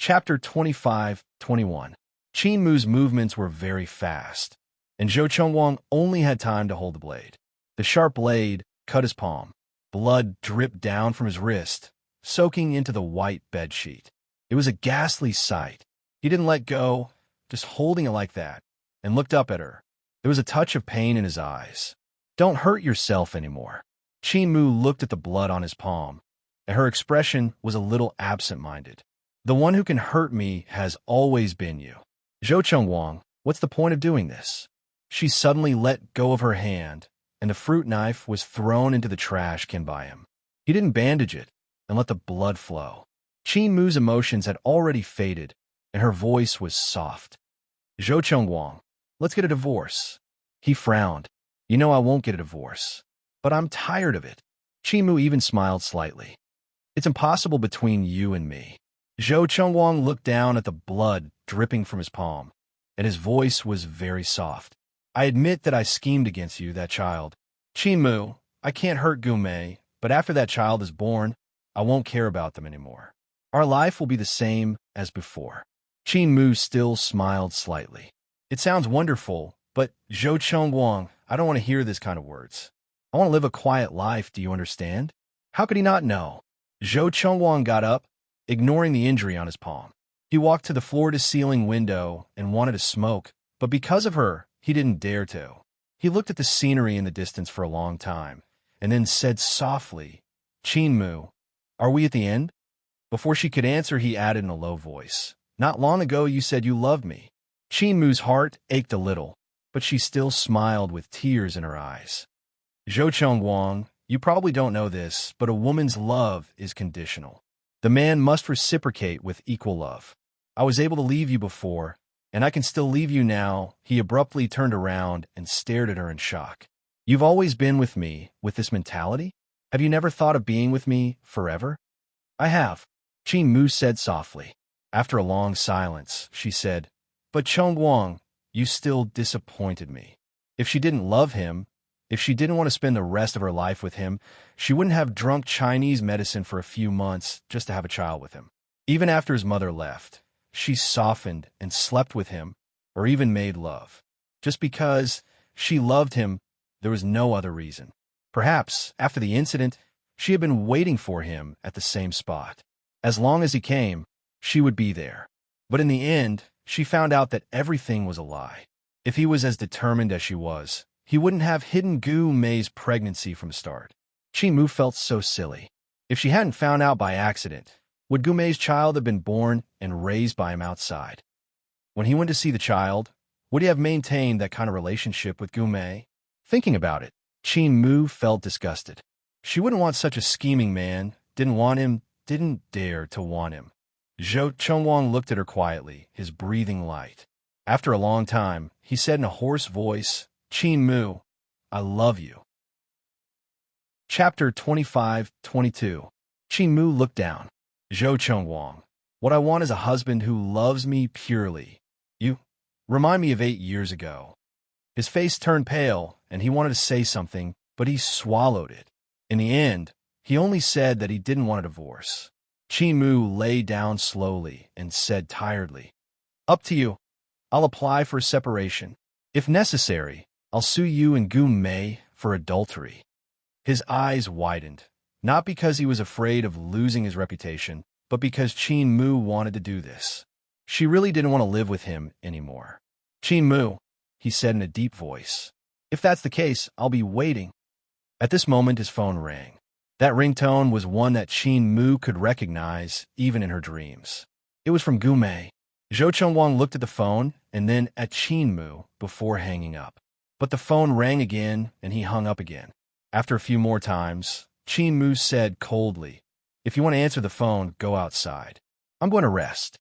Chapter 25-21. Qin Mu's movements were very fast, and Zhou Chengwang only had time to hold the blade. The sharp blade cut his palm. Blood dripped down from his wrist, soaking into the white bedsheet. It was a ghastly sight. He didn't let go, just holding it like that, and looked up at her. There was a touch of pain in his eyes. "Don't hurt yourself anymore." Qin Mu looked at the blood on his palm, and her expression was a little absent-minded. "The one who can hurt me has always been you. Zhou Chengwang, what's the point of doing this?" She suddenly let go of her hand, and the fruit knife was thrown into the trash can by him. He didn't bandage it and let the blood flow. Qin Mu's emotions had already faded, and her voice was soft. "Zhou Chengwang, let's get a divorce." He frowned. "You know I won't get a divorce, but I'm tired of it." Qin Mu even smiled slightly. "It's impossible between you and me." Zhou Chengwang looked down at the blood dripping from his palm, and his voice was very soft. "I admit that I schemed against you, that child. Qin Mu, I can't hurt Gumei, but after that child is born, I won't care about them anymore. Our life will be the same as before." Qin Mu still smiled slightly. "It sounds wonderful, but Zhou Chengwang, I don't want to hear this kind of words. I want to live a quiet life, do you understand?" How could he not know? Zhou Chengwang got up, ignoring the injury on his palm. He walked to the floor-to-ceiling window and wanted to smoke, but because of her, he didn't dare to. He looked at the scenery in the distance for a long time, and then said softly, "Qin Mu, are we at the end?" Before she could answer, he added in a low voice, "Not long ago you said you loved me." Qin Mu's heart ached a little, but she still smiled with tears in her eyes. "Zhou Chengwang, you probably don't know this, but a woman's love is conditional. The man must reciprocate with equal love. I was able to leave you before, and I can still leave you now." He abruptly turned around and stared at her in shock. "You've always been with me with this mentality? Have you never thought of being with me forever?" "I have," Qin Mu said softly. After a long silence, she said, "But Chengwang, you still disappointed me." If she didn't love him, if she didn't want to spend the rest of her life with him, she wouldn't have drunk Chinese medicine for a few months just to have a child with him. Even after his mother left, she softened and slept with him, or even made love. Just because she loved him, there was no other reason. Perhaps, after the incident, she had been waiting for him at the same spot. As long as he came, she would be there. But in the end, she found out that everything was a lie. If he was as determined as she was, he wouldn't have hidden Gu Mei's pregnancy from the start. Qin Mu felt so silly. If she hadn't found out by accident, would Gu Mei's child have been born and raised by him outside? When he went to see the child, would he have maintained that kind of relationship with Gu Mei? Thinking about it, Qin Mu felt disgusted. She wouldn't want such a scheming man, didn't want him, didn't dare to want him. Zhou Chengwang looked at her quietly, his breathing light. After a long time, he said in a hoarse voice, "Qin Mu, I love you." Chapter 25-22. Qin Mu looked down. "Zhou Chengwang, what I want is a husband who loves me purely. You remind me of 8 years ago." His face turned pale, and he wanted to say something, but he swallowed it. In the end, he only said that he didn't want a divorce. Qin Mu lay down slowly and said tiredly, "Up to you. I'll apply for separation. If necessary, I'll sue you and Gu Mei for adultery." His eyes widened, not because he was afraid of losing his reputation, but because Qin Mu wanted to do this. She really didn't want to live with him anymore. "Qin Mu," he said in a deep voice, "if that's the case, I'll be waiting." At this moment, his phone rang. That ringtone was one that Qin Mu could recognize even in her dreams. It was from Gu Mei. Zhou Chengwang looked at the phone and then at Qin Mu before hanging up. But the phone rang again, and he hung up again. After a few more times, Qin Mu said coldly, "If you want to answer the phone, go outside. I'm going to rest."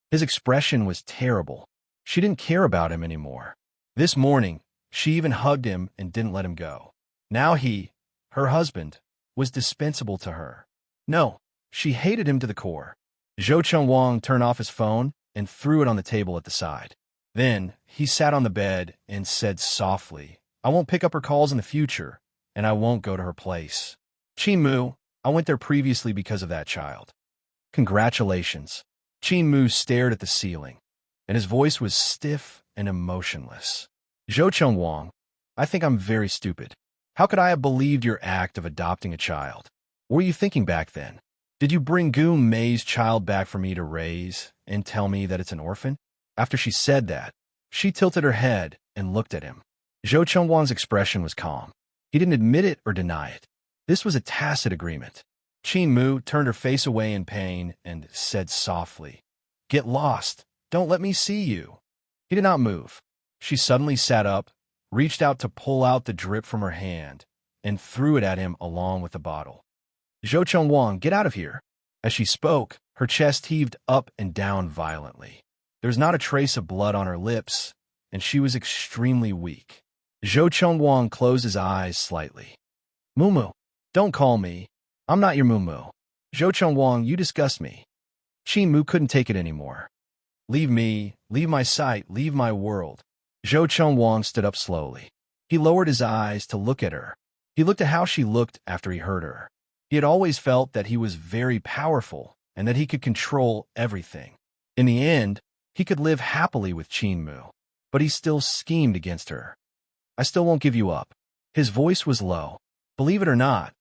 His expression was terrible. She didn't care about him anymore. This morning, she even hugged him and didn't let him go. Now he, her husband, was dispensable to her. No, she hated him to the core. Zhou Chengwang turned off his phone and threw it on the table at the side. Then he sat on the bed and said softly, "I won't pick up her calls in the future, and I won't go to her place. Qin Mu, I went there previously because of that child." "Congratulations." Qin Mu stared at the ceiling, and his voice was stiff and emotionless. Zhou Chengwang, I think I'm very stupid. How could I have believed your act of adopting a child? What were you thinking back then? Did you bring Gu Mei's child back for me to raise and tell me that it's an orphan? After she said that, she tilted her head and looked at him. Zhou Chengwang's expression was calm. He didn't admit it or deny it. This was a tacit agreement. Qin Mu turned her face away in pain and said softly, "Get lost. Don't let me see you." He did not move. She suddenly sat up, reached out to pull out the drip from her hand, and threw it at him along with the bottle. "Zhou Chengwang, get out of here." As she spoke, her chest heaved up and down violently. There was not a trace of blood on her lips, and she was extremely weak. Zhou Chengwang closed his eyes slightly. "Mumu, don't call me. I'm not your Mumu. Zhou Chengwang, you disgust me." Qin Mu couldn't take it anymore. "Leave me, leave my sight, leave my world." Zhou Chengwang stood up slowly. He lowered his eyes to look at her. He looked at how she looked after he heard her. He had always felt that he was very powerful and that he could control everything. In the end, he could live happily with Qin Mu, but he still schemed against her. "I still won't give you up." His voice was low. "Believe it or not,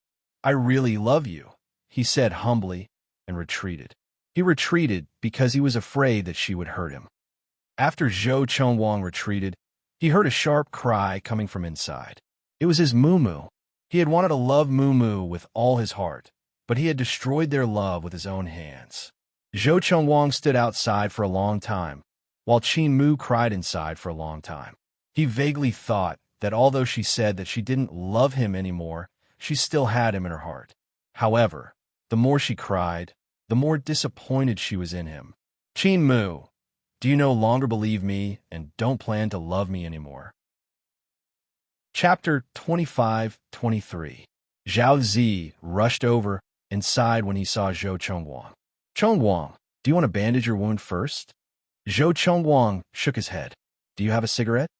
I really love you," he said humbly, and retreated. He retreated because he was afraid that she would hurt him. After Zhou Chengwang retreated, he heard a sharp cry coming from inside. It was his Mumu. He had wanted to love Mumu with all his heart, but he had destroyed their love with his own hands. Zhou Chengwang stood outside for a long time, while Qin Mu cried inside for a long time. He vaguely thought that although she said that she didn't love him anymore, she still had him in her heart. However, the more she cried, the more disappointed she was in him. "Qin Mu, do you no longer believe me and don't plan to love me anymore?" Chapter 25-23. Zhao Zi rushed over and sighed when he saw Zhou Chengwang. "Chengwang, do you want to bandage your wound first?" Zhou Chengwang shook his head. "Do you have a cigarette?"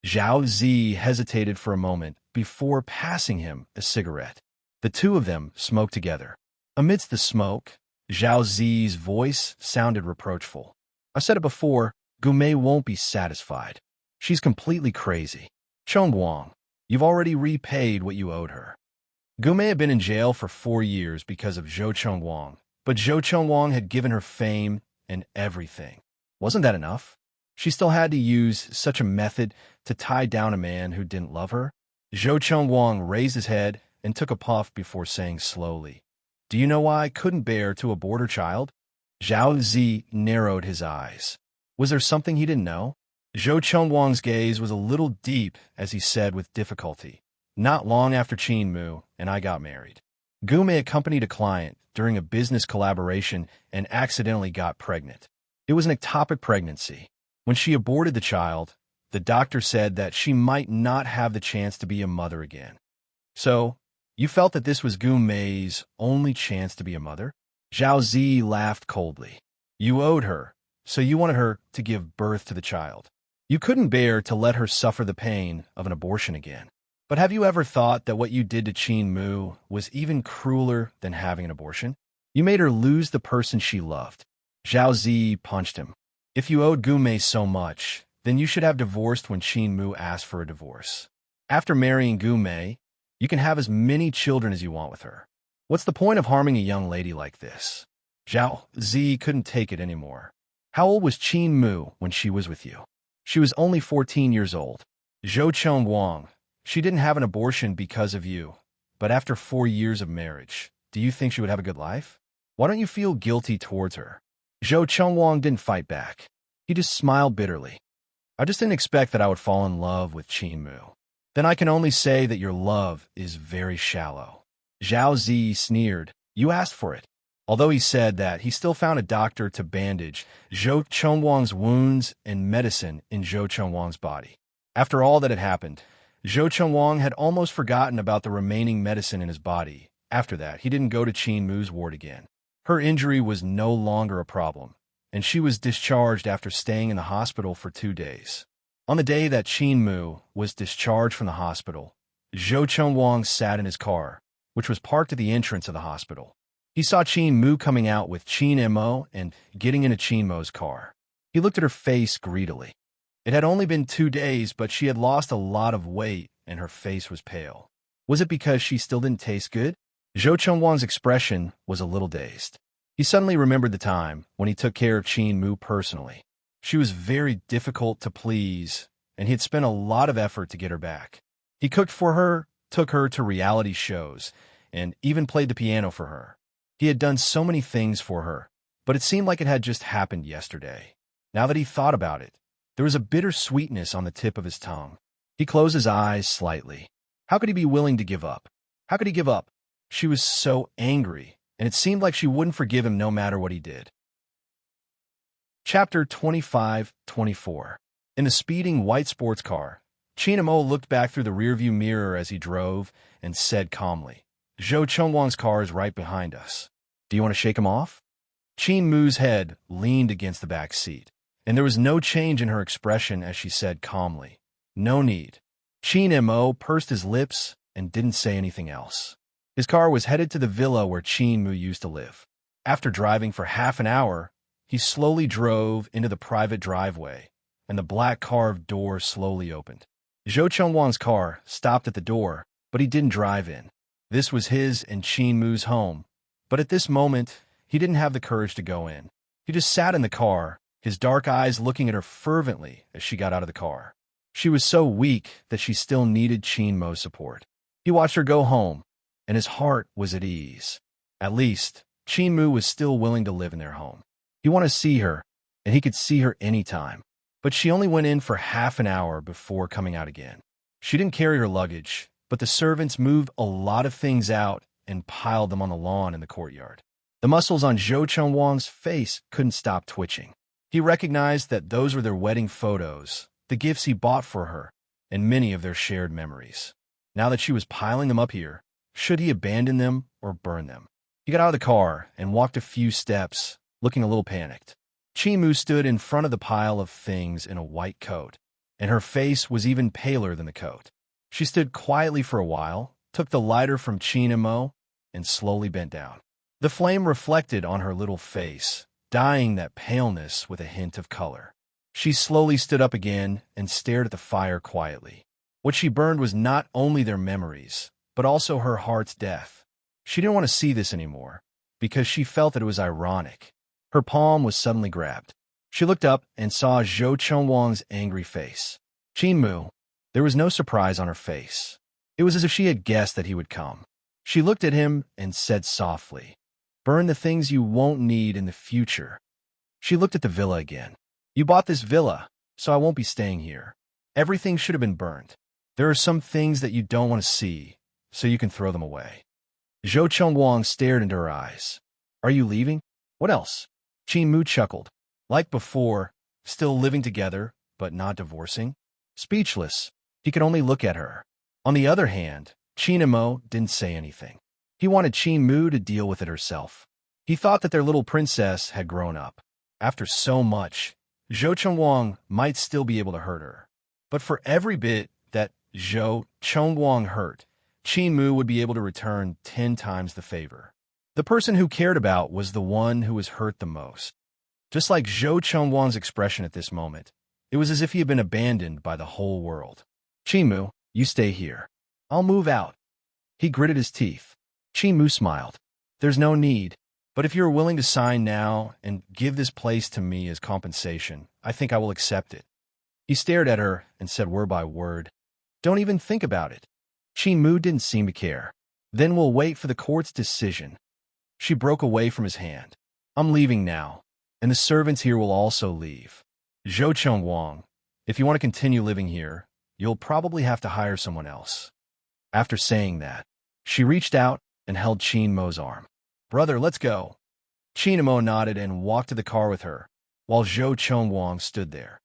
Zhao Zi hesitated for a moment before passing him a cigarette. The two of them smoked together. Amidst the smoke, Zhao Zi's voice sounded reproachful. "I said it before, Gu Mei won't be satisfied. She's completely crazy. Chengwang, you've already repaid what you owed her." Gu Mei had been in jail for 4 years because of Zhou Chengwang, but Zhou Chengwang had given her fame and everything. Wasn't that enough? She still had to use such a method to tie down a man who didn't love her? Zhou Chengwang raised his head and took a puff before saying slowly, "Do you know why I couldn't bear to abort her child?" Zhao Zi narrowed his eyes. Was there something he didn't know? Zhou Chengwang's gaze was a little deep as he said with difficulty, "Not long after Qin Mu and I got married, Gu Mei accompanied a client during a business collaboration and accidentally got pregnant. It was an ectopic pregnancy. When she aborted the child, the doctor said that she might not have the chance to be a mother again. So, you felt that this was Gu Mei's only chance to be a mother?" Zhao Zi laughed coldly. "You owed her, so you wanted her to give birth to the child. You couldn't bear to let her suffer the pain of an abortion again. But have you ever thought that what you did to Qin Mu was even crueler than having an abortion? You made her lose the person she loved." Zhao Zi punched him. "If you owed Gu Mei so much, then you should have divorced when Qin Mu asked for a divorce. After marrying Gu Mei, you can have as many children as you want with her. What's the point of harming a young lady like this?" Zhao Zi couldn't take it anymore. "How old was Qin Mu when she was with you?" "She was only 14 years old. Zhou Chengwang, she didn't have an abortion because of you, but after 4 years of marriage, do you think she would have a good life? Why don't you feel guilty towards her?" Zhou Chengwang didn't fight back. He just smiled bitterly. "I just didn't expect that I would fall in love with Qin Mu." "Then I can only say that your love is very shallow." Zhao Zi sneered. "You asked for it." Although he said that, he still found a doctor to bandage Zhou Chengwang's wounds and medicine in Zhou Chengwang's body. After all that had happened, Zhou Chengwang had almost forgotten about the remaining medicine in his body. After that, he didn't go to Qin Mu's ward again. Her injury was no longer a problem, and she was discharged after staying in the hospital for 2 days. On the day that Qin Mu was discharged from the hospital, Zhou Chengwang sat in his car, which was parked at the entrance of the hospital. He saw Qin Mu coming out with Qin Mo and getting into Qin Mo's car. He looked at her face greedily. It had only been 2 days, but she had lost a lot of weight and her face was pale. Was it because she still didn't taste good? Zhou Chengwang's expression was a little dazed. He suddenly remembered the time when he took care of Qin Mu personally. She was very difficult to please, and he had spent a lot of effort to get her back. He cooked for her, took her to reality shows, and even played the piano for her. He had done so many things for her, but it seemed like it had just happened yesterday. Now that he thought about it, there was a bitter sweetness on the tip of his tongue. He closed his eyes slightly. How could he be willing to give up? How could he give up? She was so angry, and it seemed like she wouldn't forgive him no matter what he did. Chapter 25-24. In the speeding white sports car, Qin Mo looked back through the rearview mirror as he drove and said calmly, "Zhou Chengwang's car is right behind us. Do you want to shake him off?" Qin Mu's head leaned against the back seat, and there was no change in her expression as she said calmly, "No need." Qin Mo pursed his lips and didn't say anything else. His car was headed to the villa where Qin Mu used to live. After driving for half an hour, he slowly drove into the private driveway, and the black carved door slowly opened. Zhou Chengwang's car stopped at the door, but he didn't drive in. This was his and Qin Mu's home, but at this moment, he didn't have the courage to go in. He just sat in the car, his dark eyes looking at her fervently as she got out of the car. She was so weak that she still needed Qin Mo's support. He watched her go home, and his heart was at ease. At least, Qin Mu was still willing to live in their home. He wanted to see her, and he could see her anytime. But she only went in for half an hour before coming out again. She didn't carry her luggage, but the servants moved a lot of things out and piled them on the lawn in the courtyard. The muscles on Zhou Chengwang's face couldn't stop twitching. He recognized that those were their wedding photos, the gifts he bought for her, and many of their shared memories. Now that she was piling them up here, should he abandon them or burn them? He got out of the car and walked a few steps, looking a little panicked. Qin Mu stood in front of the pile of things in a white coat, and her face was even paler than the coat. She stood quietly for a while, took the lighter from Qin Mo, and slowly bent down. The flame reflected on her little face, dyeing that paleness with a hint of color. She slowly stood up again and stared at the fire quietly. What she burned was not only their memories, but also her heart's death. She didn't want to see this anymore, because she felt that it was ironic. Her palm was suddenly grabbed. She looked up and saw Zhou Chengwang's angry face. Qin Mu. There was no surprise on her face. It was as if she had guessed that he would come. She looked at him and said softly, "Burn the things you won't need in the future." She looked at the villa again. "You bought this villa, so I won't be staying here. Everything should have been burned. There are some things that you don't want to see, so you can throw them away." Zhou Chengwang stared into her eyes. "Are you leaving? What else?" Qin Mu chuckled. Like before, still living together, but not divorcing. Speechless, he could only look at her. On the other hand, Qin Mo didn't say anything. He wanted Qin Mu to deal with it herself. He thought that their little princess had grown up. After so much, Zhou Chengwang might still be able to hurt her. But for every bit that Zhou Chengwang hurt, Qin Mu would be able to return 10 times the favor. The person who cared about was the one who was hurt the most. Just like Zhou Chengwang's expression at this moment, it was as if he had been abandoned by the whole world. "Qin Mu, you stay here. I'll move out." He gritted his teeth. Qin Mu smiled. "There's no need, but if you're willing to sign now and give this place to me as compensation, I think I will accept it." He stared at her and said word by word, "Don't even think about it." Qin Mu didn't seem to care. "Then we'll wait for the court's decision." She broke away from his hand. "I'm leaving now, and the servants here will also leave. Zhou Chengwang, if you want to continue living here, you'll probably have to hire someone else." After saying that, she reached out and held Qin Mo's arm. "Brother, let's go." Qin Mo nodded and walked to the car with her, while Zhou Chengwang stood there.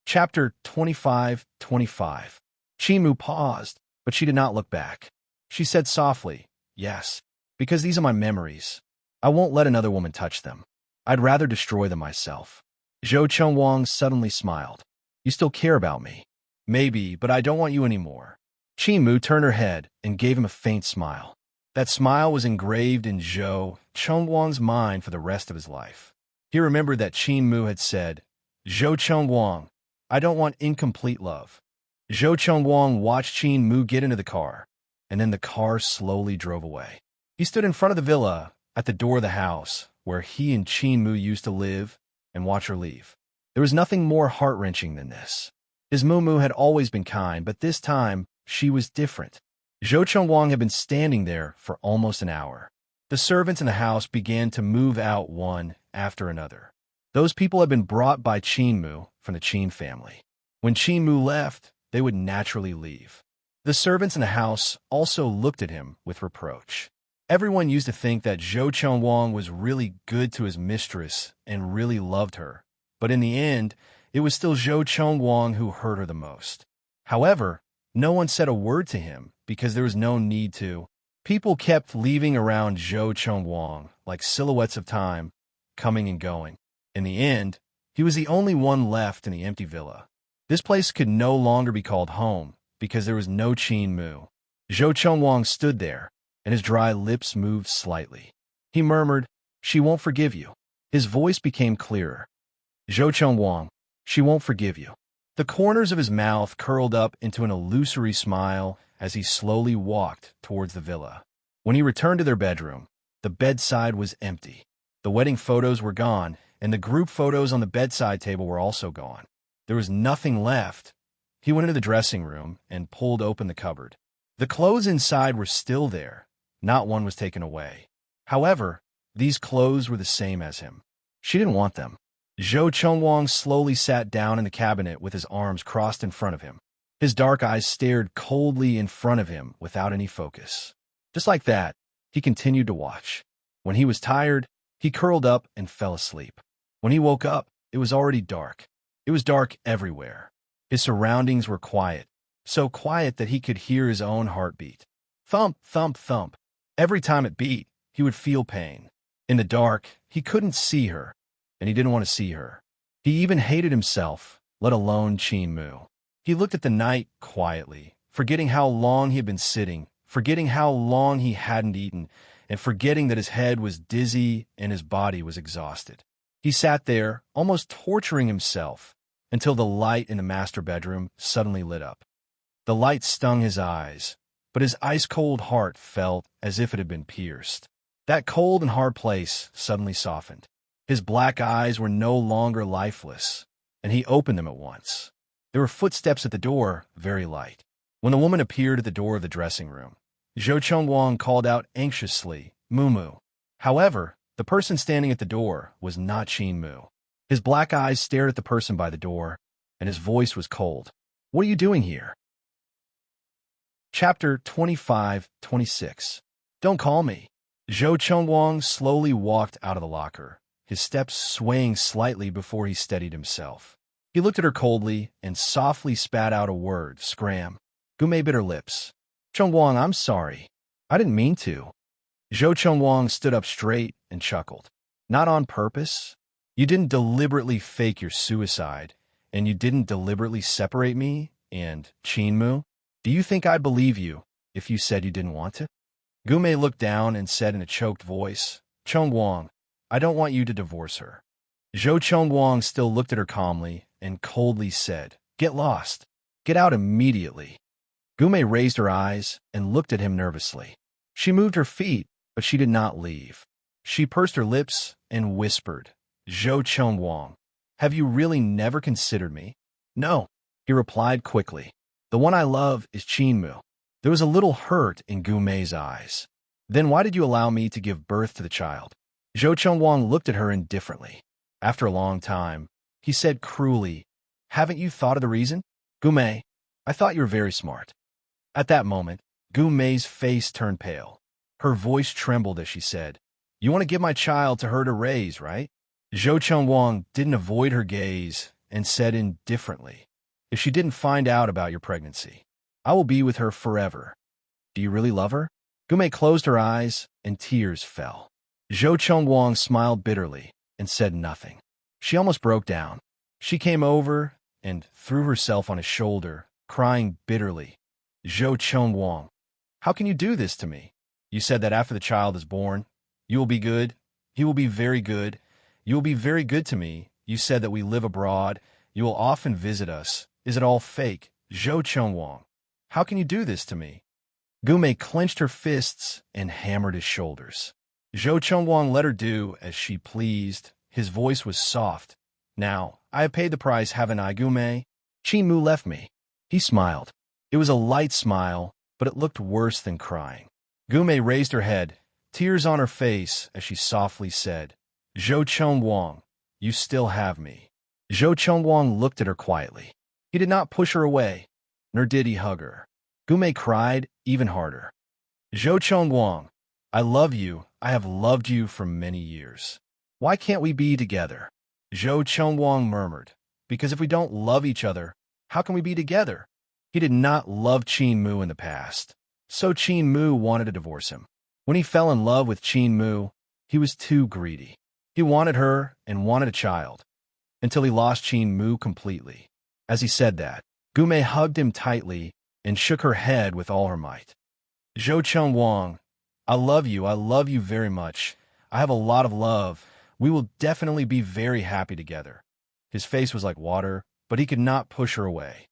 Chapter 25-25. Qin Mu paused, but she did not look back. She said softly, "Yes, because these are my memories. I won't let another woman touch them. I'd rather destroy them myself." Zhou Chengwang suddenly smiled. "You still care about me?" "Maybe, but I don't want you anymore." Qin Mu turned her head and gave him a faint smile. That smile was engraved in Zhou Chengwang's mind for the rest of his life. He remembered that Qin Mu had said, "Zhou Chengwang, I don't want incomplete love." Zhou Chengwang watched Qin Mu get into the car, and then the car slowly drove away. He stood in front of the villa, at the door of the house, where he and Qin Mu used to live, and watch her leave. There was nothing more heart-wrenching than this. His Mumu had always been kind, but this time, she was different. Zhou Chengwang had been standing there for almost an hour. The servants in the house began to move out one after another. Those people had been brought by Qin Mu from the Qin family. When Qin Mu left, they would naturally leave. The servants in the house also looked at him with reproach. Everyone used to think that Zhou Chengwang was really good to his mistress and really loved her, but in the end, it was still Zhou Chengwang who hurt her the most. However, no one said a word to him because there was no need to. People kept leaving around Zhou Chengwang like silhouettes of time, coming and going. In the end, he was the only one left in the empty villa. This place could no longer be called home because there was no Qin Mu. Zhou Chengwang stood there, and his dry lips moved slightly. He murmured, "She won't forgive you." His voice became clearer. "Zhou Chengwang, she won't forgive you." The corners of his mouth curled up into an illusory smile as he slowly walked towards the villa. When he returned to their bedroom, the bedside was empty. The wedding photos were gone, and the group photos on the bedside table were also gone. There was nothing left. He went into the dressing room and pulled open the cupboard. The clothes inside were still there. Not one was taken away. However, these clothes were the same as him. She didn't want them. Zhou Chengwang slowly sat down in the cabinet with his arms crossed in front of him. His dark eyes stared coldly in front of him without any focus. Just like that, he continued to watch. When he was tired, he curled up and fell asleep. When he woke up, it was already dark. It was dark everywhere. His surroundings were quiet, so quiet that he could hear his own heartbeat. Thump, thump, thump. Every time it beat, he would feel pain. In the dark, he couldn't see her, and he didn't want to see her. He even hated himself, let alone Qin Mu. He looked at the night quietly, forgetting how long he had been sitting, forgetting how long he hadn't eaten, and forgetting that his head was dizzy and his body was exhausted. He sat there, almost torturing himself, until the light in the master bedroom suddenly lit up. The light stung his eyes, but his ice-cold heart felt as if it had been pierced. That cold and hard place suddenly softened. His black eyes were no longer lifeless, and he opened them at once. There were footsteps at the door, very light. When the woman appeared at the door of the dressing room, Zhou Chengwang called out anxiously, "Mumu." However, the person standing at the door was not Qin Mu. His black eyes stared at the person by the door, and his voice was cold. "What are you doing here?" Chapter 25-26. Don't call me. Zhou Chengwang slowly walked out of the locker, his steps swaying slightly before he steadied himself. He looked at her coldly and softly spat out a word, scram. Gumei bit her lips. "Chengwang, I'm sorry. I didn't mean to." Zhou Chengwang stood up straight and chuckled. "Not on purpose. You didn't deliberately fake your suicide, and you didn't deliberately separate me and Qin Mu. Do you think I'd believe you if you said you didn't want to?" Gumei looked down and said in a choked voice, "Chengwang, I don't want you to divorce her." Zhou Chengwang still looked at her calmly and coldly said, "Get lost. Get out immediately." Gumei raised her eyes and looked at him nervously. She moved her feet, but she did not leave. She pursed her lips and whispered, "Zhou Chengwang, have you really never considered me?" "No," he replied quickly. "The one I love is Qin Mu." There was a little hurt in Gumei's eyes. "Then why did you allow me to give birth to the child?" Zhou Chengwang looked at her indifferently. After a long time, he said cruelly, "Haven't you thought of the reason? Gumei, I thought you were very smart." At that moment, Gumei's face turned pale. Her voice trembled as she said, "You want to give my child to her to raise, right?" Zhou Chengwang didn't avoid her gaze and said indifferently, "If she didn't find out about your pregnancy, I will be with her forever." "Do you really love her?" Gumei closed her eyes and tears fell. Zhou Chengwang smiled bitterly and said nothing. She almost broke down. She came over and threw herself on his shoulder, crying bitterly, "Zhou Chengwang, how can you do this to me? You said that after the child is born, you will be good. He will be very good. You will be very good to me. You said that we live abroad. You will often visit us. Is it all fake? Zhou Chengwang, how can you do this to me? Gumei clenched her fists and hammered his shoulders. Zhou Chengwang let her do as she pleased. His voice was soft. Now, I have paid the price, haven't I, Gumei? Qin Mu left me. He smiled. It was a light smile, but it looked worse than crying. Gumei raised her head, tears on her face, as she softly said, Zhou Chengwang, you still have me. Zhou Chengwang looked at her quietly. He did not push her away, nor did he hug her. Gumei cried even harder. Zhou Chengwang, I love you. I have loved you for many years. Why can't we be together? Zhou Chengwang murmured, because if we don't love each other, how can we be together? He did not love Qin Mu in the past, so Qin Mu wanted to divorce him. When he fell in love with Qin Mu, he was too greedy. He wanted her and wanted a child, until he lost Qin Mu completely. As he said that, Gumei hugged him tightly and shook her head with all her might. Zhou Chengwang, I love you very much. I have a lot of love. We will definitely be very happy together. His face was like water, but he could not push her away.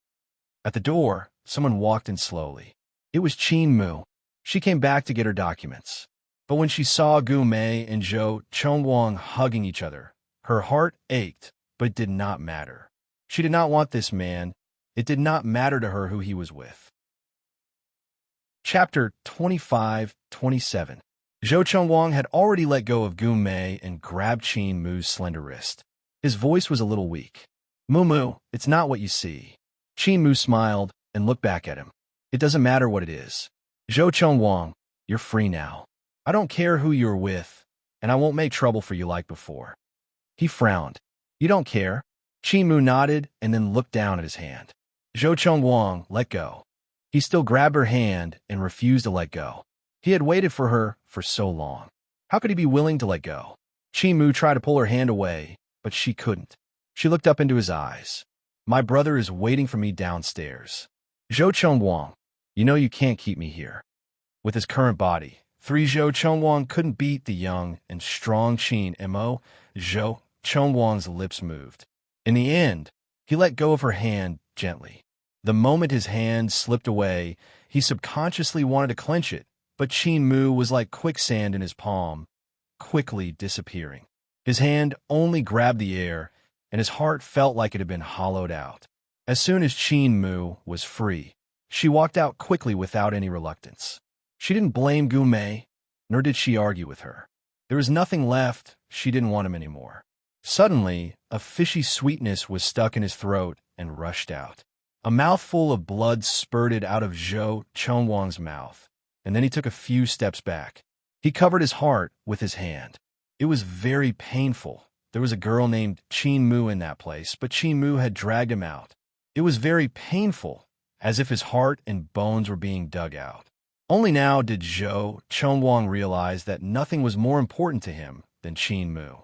At the door, someone walked in slowly. It was Qin Mu. She came back to get her documents. But when she saw Gumei and Zhou Chengwang hugging each other, her heart ached, but it did not matter. She did not want this man. It did not matter to her who he was with. Chapter 25-27. Zhou Chengwang had already let go of Gumei and grabbed Qin Mu's slender wrist. His voice was a little weak. Mu, it's not what you see. Qin Mu smiled and looked back at him. It doesn't matter what it is. Zhou Chengwang, you're free now. I don't care who you're with, and I won't make trouble for you like before. He frowned. You don't care? Qin Mu nodded and then looked down at his hand. Zhou Chengwang let go. He still grabbed her hand and refused to let go. He had waited for her for so long. How could he be willing to let go? Qin Mu tried to pull her hand away, but she couldn't. She looked up into his eyes. My brother is waiting for me downstairs. Zhou Chengwang, you know you can't keep me here. With his current body, Zhou Chengwang couldn't beat the young and strong Qin Mo. Zhou Chengwang's lips moved. In the end, he let go of her hand gently. The moment his hand slipped away, he subconsciously wanted to clench it, but Qin Mu was like quicksand in his palm, quickly disappearing. His hand only grabbed the air, and his heart felt like it had been hollowed out. As soon as Qin Mu was free, she walked out quickly without any reluctance. She didn't blame Gumei, nor did she argue with her. There was nothing left. She didn't want him anymore. Suddenly, a fishy sweetness was stuck in his throat and rushed out. A mouthful of blood spurted out of Zhou Chengwang's mouth, and then he took a few steps back. He covered his heart with his hand. It was very painful. There was a girl named Qin Mu in that place, but Qin Mu had dragged him out. It was very painful, as if his heart and bones were being dug out. Only now did Zhou Chengwang realize that nothing was more important to him than Qin Mu.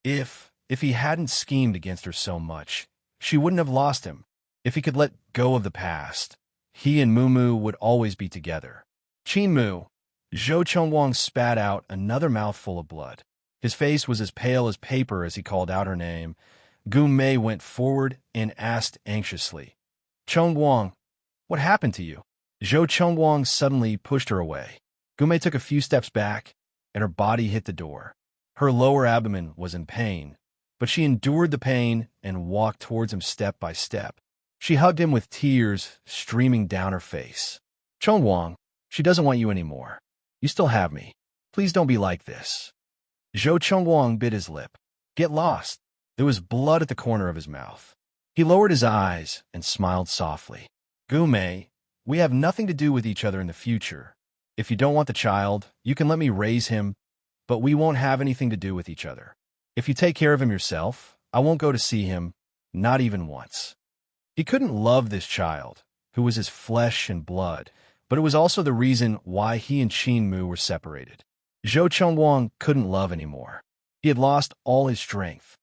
If he hadn't schemed against her so much, she wouldn't have lost him. If he could let go of the past, he and Mu would always be together. Qin Mu, Zhou Chengwang spat out another mouthful of blood. His face was as pale as paper as he called out her name. Gumei went forward and asked anxiously, Chengwang, what happened to you? Zhou Chengwang suddenly pushed her away. Gumei took a few steps back, and her body hit the door. Her lower abdomen was in pain, but she endured the pain and walked towards him step by step. She hugged him with tears streaming down her face. Chengwang, she doesn't want you anymore. You still have me. Please don't be like this. Zhou Chengwang bit his lip. Get lost. There was blood at the corner of his mouth. He lowered his eyes and smiled softly. Gumei, we have nothing to do with each other in the future. If you don't want the child, you can let me raise him, but we won't have anything to do with each other. If you take care of him yourself, I won't go to see him, not even once. He couldn't love this child, who was his flesh and blood, but it was also the reason why he and Qin Mu were separated. Zhou Chengwang couldn't love anymore. He had lost all his strength.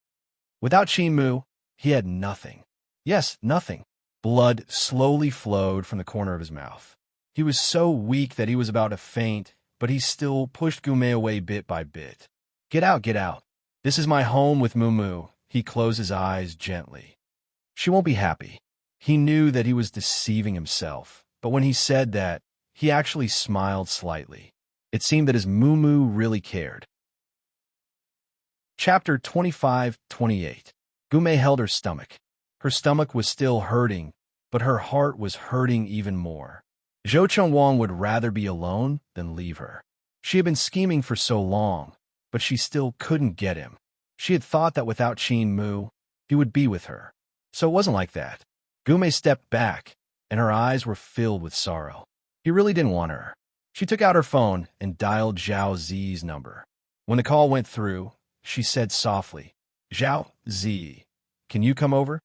Without Qin Mu, he had nothing. Yes, nothing. Blood slowly flowed from the corner of his mouth. He was so weak that he was about to faint, but he still pushed Gume away bit by bit. Get out, get out. This is my home with Mumu. He closed his eyes gently. She won't be happy. He knew that he was deceiving himself, but when he said that, he actually smiled slightly. It seemed that his Mumu really cared. Chapter 25-28. Gume held her stomach. Her stomach was still hurting, but her heart was hurting even more. Zhou Chengwang would rather be alone than leave her. She had been scheming for so long, but she still couldn't get him. She had thought that without Qin Mu, he would be with her. So it wasn't like that. Gume stepped back, and her eyes were filled with sorrow. He really didn't want her. She took out her phone and dialed Zhao Zi's number. When the call went through, she said softly, "Zhao Zi, can you come over?"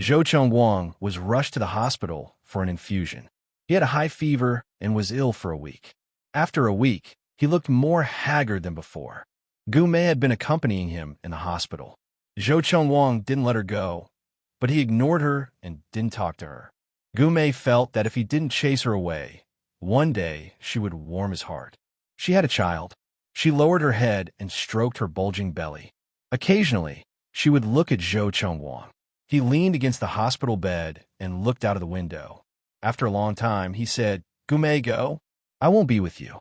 Zhou Chengwang was rushed to the hospital for an infusion. He had a high fever and was ill for a week. After a week, he looked more haggard than before. Gume had been accompanying him in the hospital. Zhou Chengwang didn't let her go, but he ignored her and didn't talk to her. Gume felt that if he didn't chase her away, one day she would warm his heart. She had a child. She lowered her head and stroked her bulging belly. Occasionally, she would look at Zhou Chengwang. He leaned against the hospital bed and looked out of the window. After a long time, he said, "Gume, go. I won't be with you."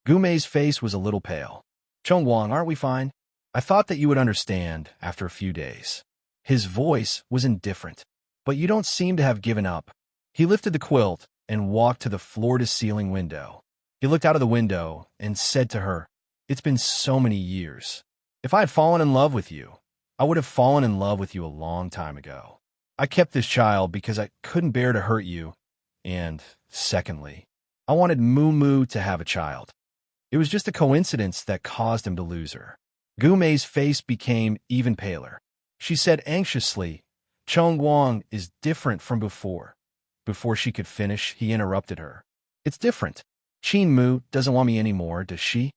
Gume's face was a little pale. "Chengwang, aren't we fine? I thought that you would understand after a few days." His voice was indifferent. "But you don't seem to have given up." He lifted the quilt and walked to the floor-to-ceiling window. He looked out of the window and said to her, "It's been so many years. If I had fallen in love with you, I would have fallen in love with you a long time ago. I kept this child because I couldn't bear to hurt you. And, secondly, I wanted Mumu to have a child. It was just a coincidence that caused him to lose her." Gume's face became even paler. She said anxiously, "Chengwang is different from before." Before she could finish, he interrupted her. "It's different. Qin Mu doesn't want me anymore, does she?"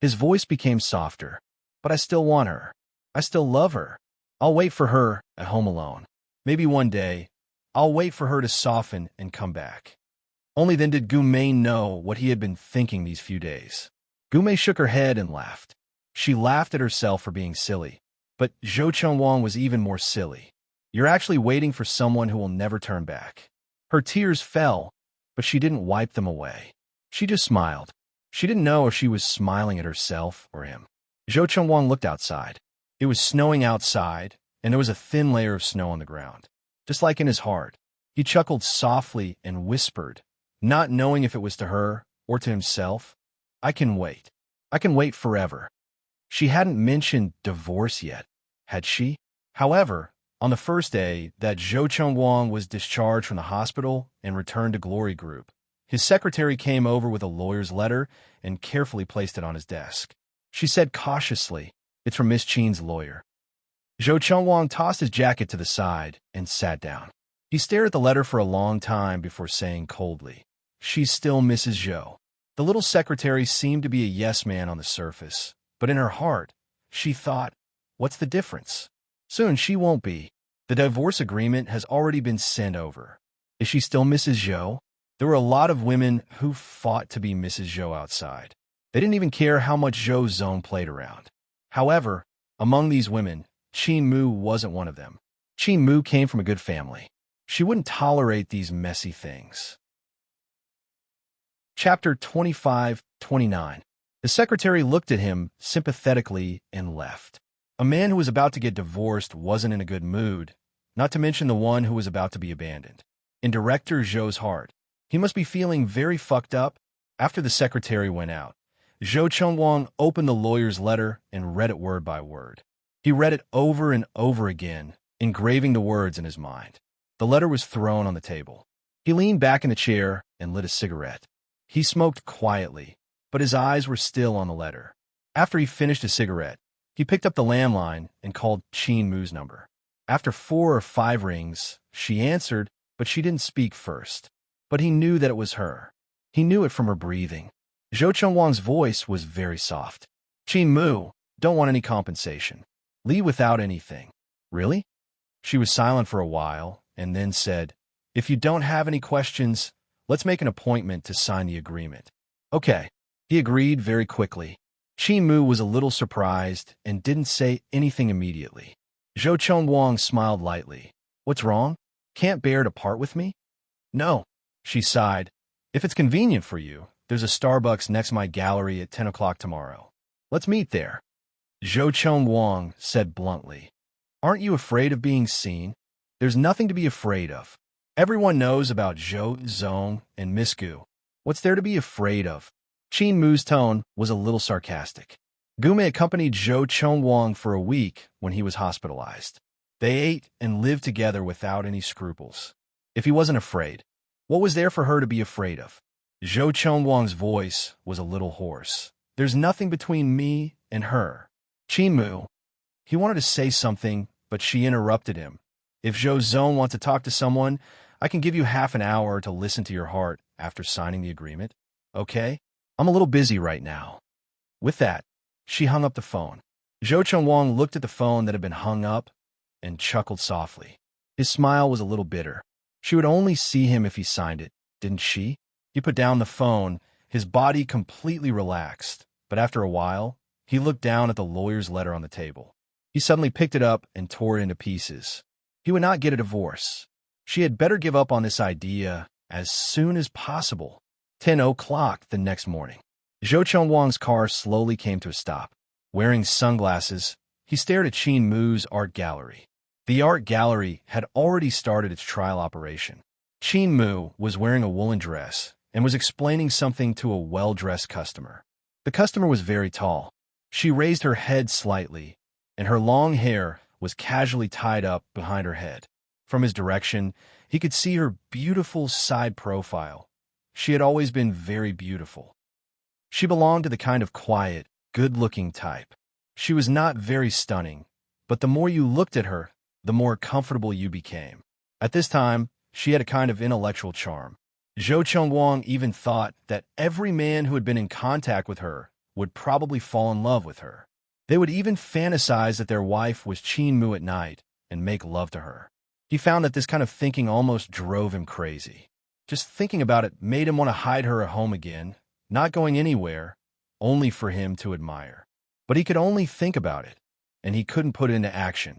His voice became softer. "But I still want her. I still love her. I'll wait for her at home alone. Maybe one day, I'll wait for her to soften and come back." Only then did Gume know what he had been thinking these few days. Gume shook her head and laughed. She laughed at herself for being silly. But Zhou Chengwang was even more silly. "You're actually waiting for someone who will never turn back." Her tears fell, but she didn't wipe them away. She just smiled. She didn't know if she was smiling at herself or him. Zhou Chengwang looked outside. It was snowing outside, and there was a thin layer of snow on the ground. Just like in his heart, he chuckled softly and whispered, not knowing if it was to her or to himself, "I can wait. I can wait forever." She hadn't mentioned divorce yet, had she? However, on the first day that Zhou Chengwang was discharged from the hospital and returned to Glory Group, his secretary came over with a lawyer's letter and carefully placed it on his desk. She said cautiously, "It's from Miss Qin's lawyer." Zhou Chengwang tossed his jacket to the side and sat down. He stared at the letter for a long time before saying coldly, "She's still Mrs. Zhou." The little secretary seemed to be a yes man on the surface, but in her heart, she thought, what's the difference? Soon she won't be. The divorce agreement has already been sent over. Is she still Mrs. Zhou? There were a lot of women who fought to be Mrs. Zhou outside. They didn't even care how much Zhou Zone played around. However, among these women, Qin Mu wasn't one of them. Qin Mu came from a good family. She wouldn't tolerate these messy things. Chapter 25-29. The secretary looked at him sympathetically and left. A man who was about to get divorced wasn't in a good mood, not to mention the one who was about to be abandoned. In Director Zhou's heart, he must be feeling very fucked up. After the secretary went out, Zhou Chengwang opened the lawyer's letter and read it word by word. He read it over and over again, engraving the words in his mind. The letter was thrown on the table. He leaned back in the chair and lit a cigarette. He smoked quietly, but his eyes were still on the letter. After he finished his cigarette, he picked up the landline and called Qin Mu's number. After 4 or 5 rings, she answered, but she didn't speak first. But he knew that it was her. He knew it from her breathing. Zhou Chengwang's voice was very soft. "Qin Mu, don't want any compensation. Leave without anything." "Really?" She was silent for a while and then said, "If you don't have any questions, let's make an appointment to sign the agreement." "Okay." He agreed very quickly. Qin Mu was a little surprised and didn't say anything immediately. Zhou Chengwang smiled lightly. What's wrong? Can't bear to part with me? No, she sighed. If it's convenient for you, there's a Starbucks next to my gallery at 10 o'clock tomorrow. Let's meet there. Zhou Chengwang said bluntly. Aren't you afraid of being seen? There's nothing to be afraid of. Everyone knows about Zhou Zong and Miss Gu. What's there to be afraid of? Qin Mu's tone was a little sarcastic. Gume accompanied Zhou Chengwang for a week when he was hospitalized. They ate and lived together without any scruples. If he wasn't afraid, what was there for her to be afraid of? Zhou Chengwang's voice was a little hoarse. There's nothing between me and her. Qin Mu. He wanted to say something, but she interrupted him. If Zhou Zong wants to talk to someone, I can give you half an hour to listen to your heart after signing the agreement. Okay? I'm a little busy right now. With that, she hung up the phone. Zhou Chengwang looked at the phone that had been hung up and chuckled softly. His smile was a little bitter. She would only see him if he signed it, didn't she? He put down the phone, his body completely relaxed, but after a while, he looked down at the lawyer's letter on the table. He suddenly picked it up and tore it into pieces. He would not get a divorce. She had better give up on this idea as soon as possible. 10 o'clock the next morning. Zhou Chengwang's car slowly came to a stop. Wearing sunglasses, he stared at Qin Mu's art gallery. The art gallery had already started its trial operation. Qin Mu was wearing a woolen dress and was explaining something to a well-dressed customer. The customer was very tall. She raised her head slightly, and her long hair was casually tied up behind her head. From his direction, he could see her beautiful side profile. She had always been very beautiful. She belonged to the kind of quiet, good-looking type. She was not very stunning, but the more you looked at her, the more comfortable you became. At this time, she had a kind of intellectual charm. Zhou Chengwang even thought that every man who had been in contact with her would probably fall in love with her. They would even fantasize that their wife was Qin Mu at night and make love to her. He found that this kind of thinking almost drove him crazy. Just thinking about it made him want to hide her at home again, not going anywhere, only for him to admire. But he could only think about it, and he couldn't put it into action.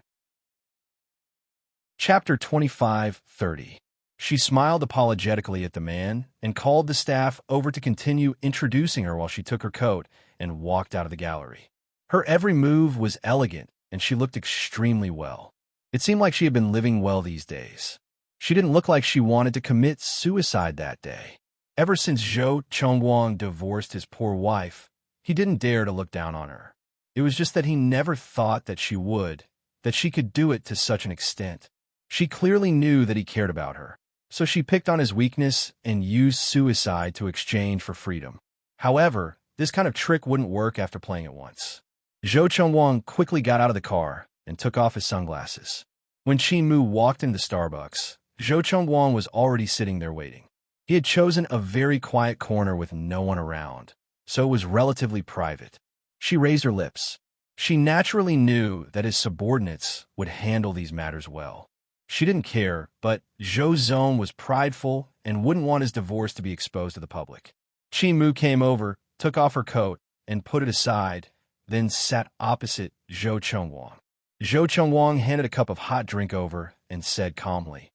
Chapter 25:30. She smiled apologetically at the man and called the staff over to continue introducing her while she took her coat and walked out of the gallery. Her every move was elegant, and she looked extremely well. It seemed like she had been living well these days. She didn't look like she wanted to commit suicide that day. Ever since Zhou Chengwang divorced his poor wife, he didn't dare to look down on her. It was just that he never thought that she would, that she could do it to such an extent. She clearly knew that he cared about her, so she picked on his weakness and used suicide to exchange for freedom. However, this kind of trick wouldn't work after playing it once. Zhou Chengwang quickly got out of the car and took off his sunglasses. When Qin Mu walked into Starbucks, Zhou Chengwang was already sitting there waiting. He had chosen a very quiet corner with no one around, so it was relatively private. She raised her lips. She naturally knew that his subordinates would handle these matters well. She didn't care, but Zhou Zong was prideful and wouldn't want his divorce to be exposed to the public. Qin Mu came over, took off her coat, and put it aside, then sat opposite Zhou Chengwang. Zhou Chengwang handed a cup of hot drink over and said calmly,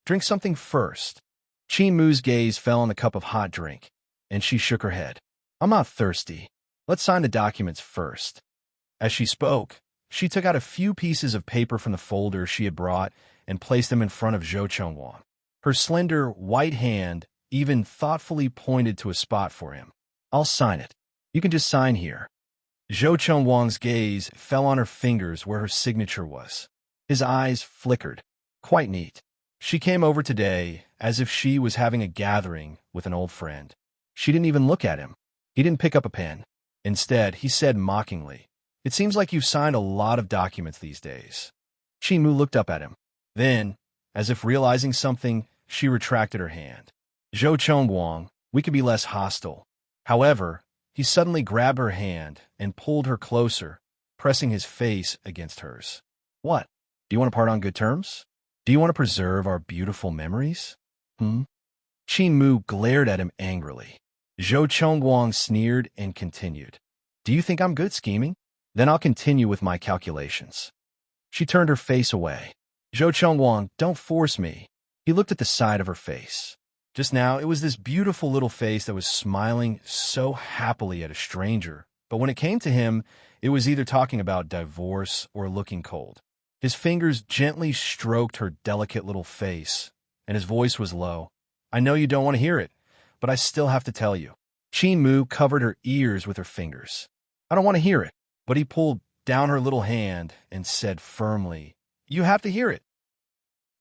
"Drink something first." Qin Mu's gaze fell on the cup of hot drink, and she shook her head. "I'm not thirsty. Let's sign the documents first." As she spoke, she took out a few pieces of paper from the folder she had brought and placed them in front of Zhou Chengwang. Her slender, white hand even thoughtfully pointed to a spot for him. "I'll sign it. You can just sign here." Zhou Chengwang's gaze fell on her fingers where her signature was. His eyes flickered. Quite neat. She came over today as if she was having a gathering with an old friend. She didn't even look at him. He didn't pick up a pen. Instead, he said mockingly, "It seems like you've signed a lot of documents these days." Qin Mu looked up at him. Then, as if realizing something, she retracted her hand. "Zhou Chengwang, we could be less hostile." However, he suddenly grabbed her hand and pulled her closer, pressing his face against hers. "What? Do you want to part on good terms? Do you want to preserve our beautiful memories?" Qin Mu glared at him angrily. Zhou Chongguang sneered and continued. Do you think I'm good scheming? Then I'll continue with my calculations. She turned her face away. Zhou Chongguang, don't force me. He looked at the side of her face. Just now, it was this beautiful little face that was smiling so happily at a stranger. But when it came to him, it was either talking about divorce or looking cold. His fingers gently stroked her delicate little face, and his voice was low. I know you don't want to hear it, but I still have to tell you. Qin Mu covered her ears with her fingers. I don't want to hear it, but he pulled down her little hand and said firmly, You have to hear it.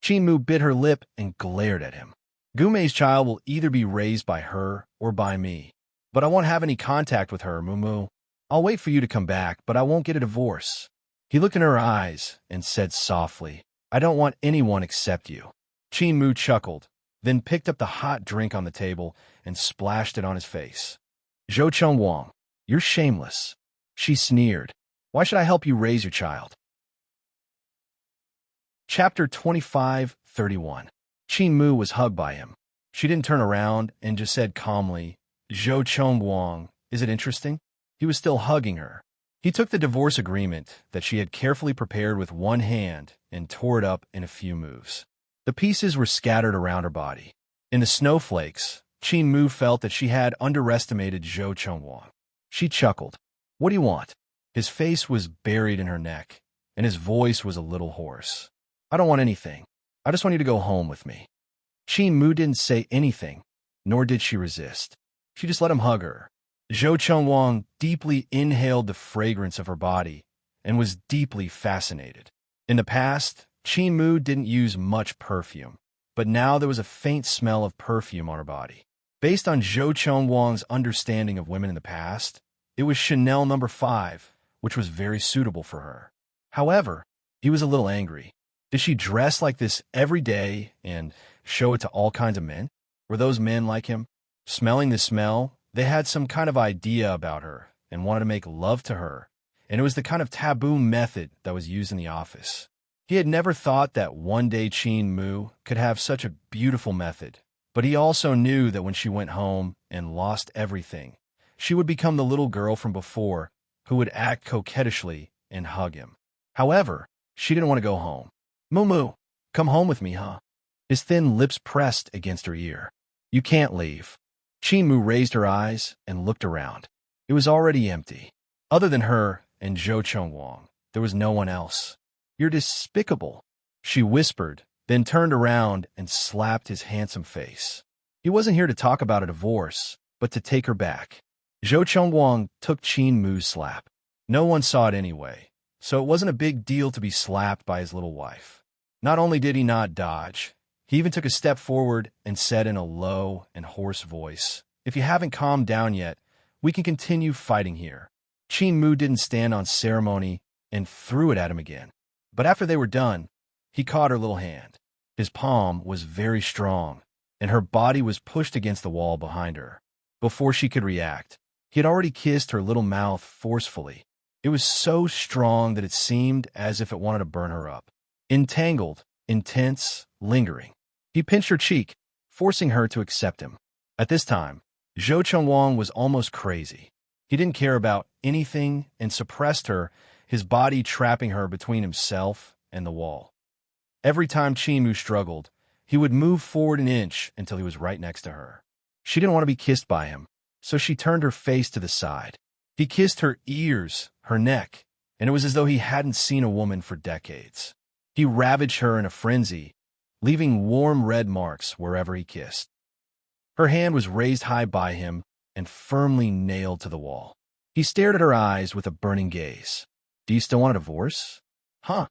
Qin Mu bit her lip and glared at him. Gumei's child will either be raised by her or by me, but I won't have any contact with her, Mumu. I'll wait for you to come back, but I won't get a divorce. He looked in her eyes and said softly, I don't want anyone except you. Qin Mu chuckled, then picked up the hot drink on the table and splashed it on his face. Zhou Chongguang, you're shameless. She sneered. Why should I help you raise your child? Chapter 25:31. Qin Mu was hugged by him. She didn't turn around and just said calmly, Zhou Chongguang, is it interesting? He was still hugging her. He took the divorce agreement that she had carefully prepared with one hand and tore it up in a few moves. The pieces were scattered around her body. In the snowflakes, Qin Mu felt that she had underestimated Zhou Chongguang. She chuckled. What do you want? His face was buried in her neck, and his voice was a little hoarse. I don't want anything. I just want you to go home with me. Qin Mu didn't say anything, nor did she resist. She just let him hug her. Zhou Chongguang deeply inhaled the fragrance of her body and was deeply fascinated. In the past, Qin Mu didn't use much perfume, but now there was a faint smell of perfume on her body. Based on Zhou Chongguang's understanding of women in the past, it was Chanel No. 5, which was very suitable for her. However, he was a little angry. Did she dress like this every day and show it to all kinds of men? Were those men like him? Smelling the smell, they had some kind of idea about her and wanted to make love to her, and it was the kind of taboo method that was used in the office. He had never thought that one day Qin Mu could have such a beautiful method, but he also knew that when she went home and lost everything, she would become the little girl from before who would act coquettishly and hug him. However, she didn't want to go home. Mumu, come home with me, huh? His thin lips pressed against her ear. You can't leave. Qin Mu raised her eyes and looked around. It was already empty. Other than her and Zhou Chongguang, there was no one else. You're despicable, she whispered, then turned around and slapped his handsome face. He wasn't here to talk about a divorce, but to take her back. Zhou Chongguang took Qin Mu's slap. No one saw it anyway, so it wasn't a big deal to be slapped by his little wife. Not only did he not dodge, he even took a step forward and said in a low and hoarse voice, If you haven't calmed down yet, we can continue fighting here. Qin Mu didn't stand on ceremony and threw it at him again. But after they were done, he caught her little hand. His palm was very strong, and her body was pushed against the wall behind her. Before she could react, he had already kissed her little mouth forcefully. It was so strong that it seemed as if it wanted to burn her up. Entangled, intense, lingering. He pinched her cheek, forcing her to accept him. At this time, Zhou Chongguang was almost crazy. He didn't care about anything and suppressed her, his body trapping her between himself and the wall. Every time Qin Mu struggled, he would move forward an inch until he was right next to her. She didn't want to be kissed by him, so she turned her face to the side. He kissed her ears, her neck, and it was as though he hadn't seen a woman for decades. He ravaged her in a frenzy, leaving warm red marks wherever he kissed. Her hand was raised high by him and firmly nailed to the wall. He stared at her eyes with a burning gaze. Do you still want a divorce? Huh?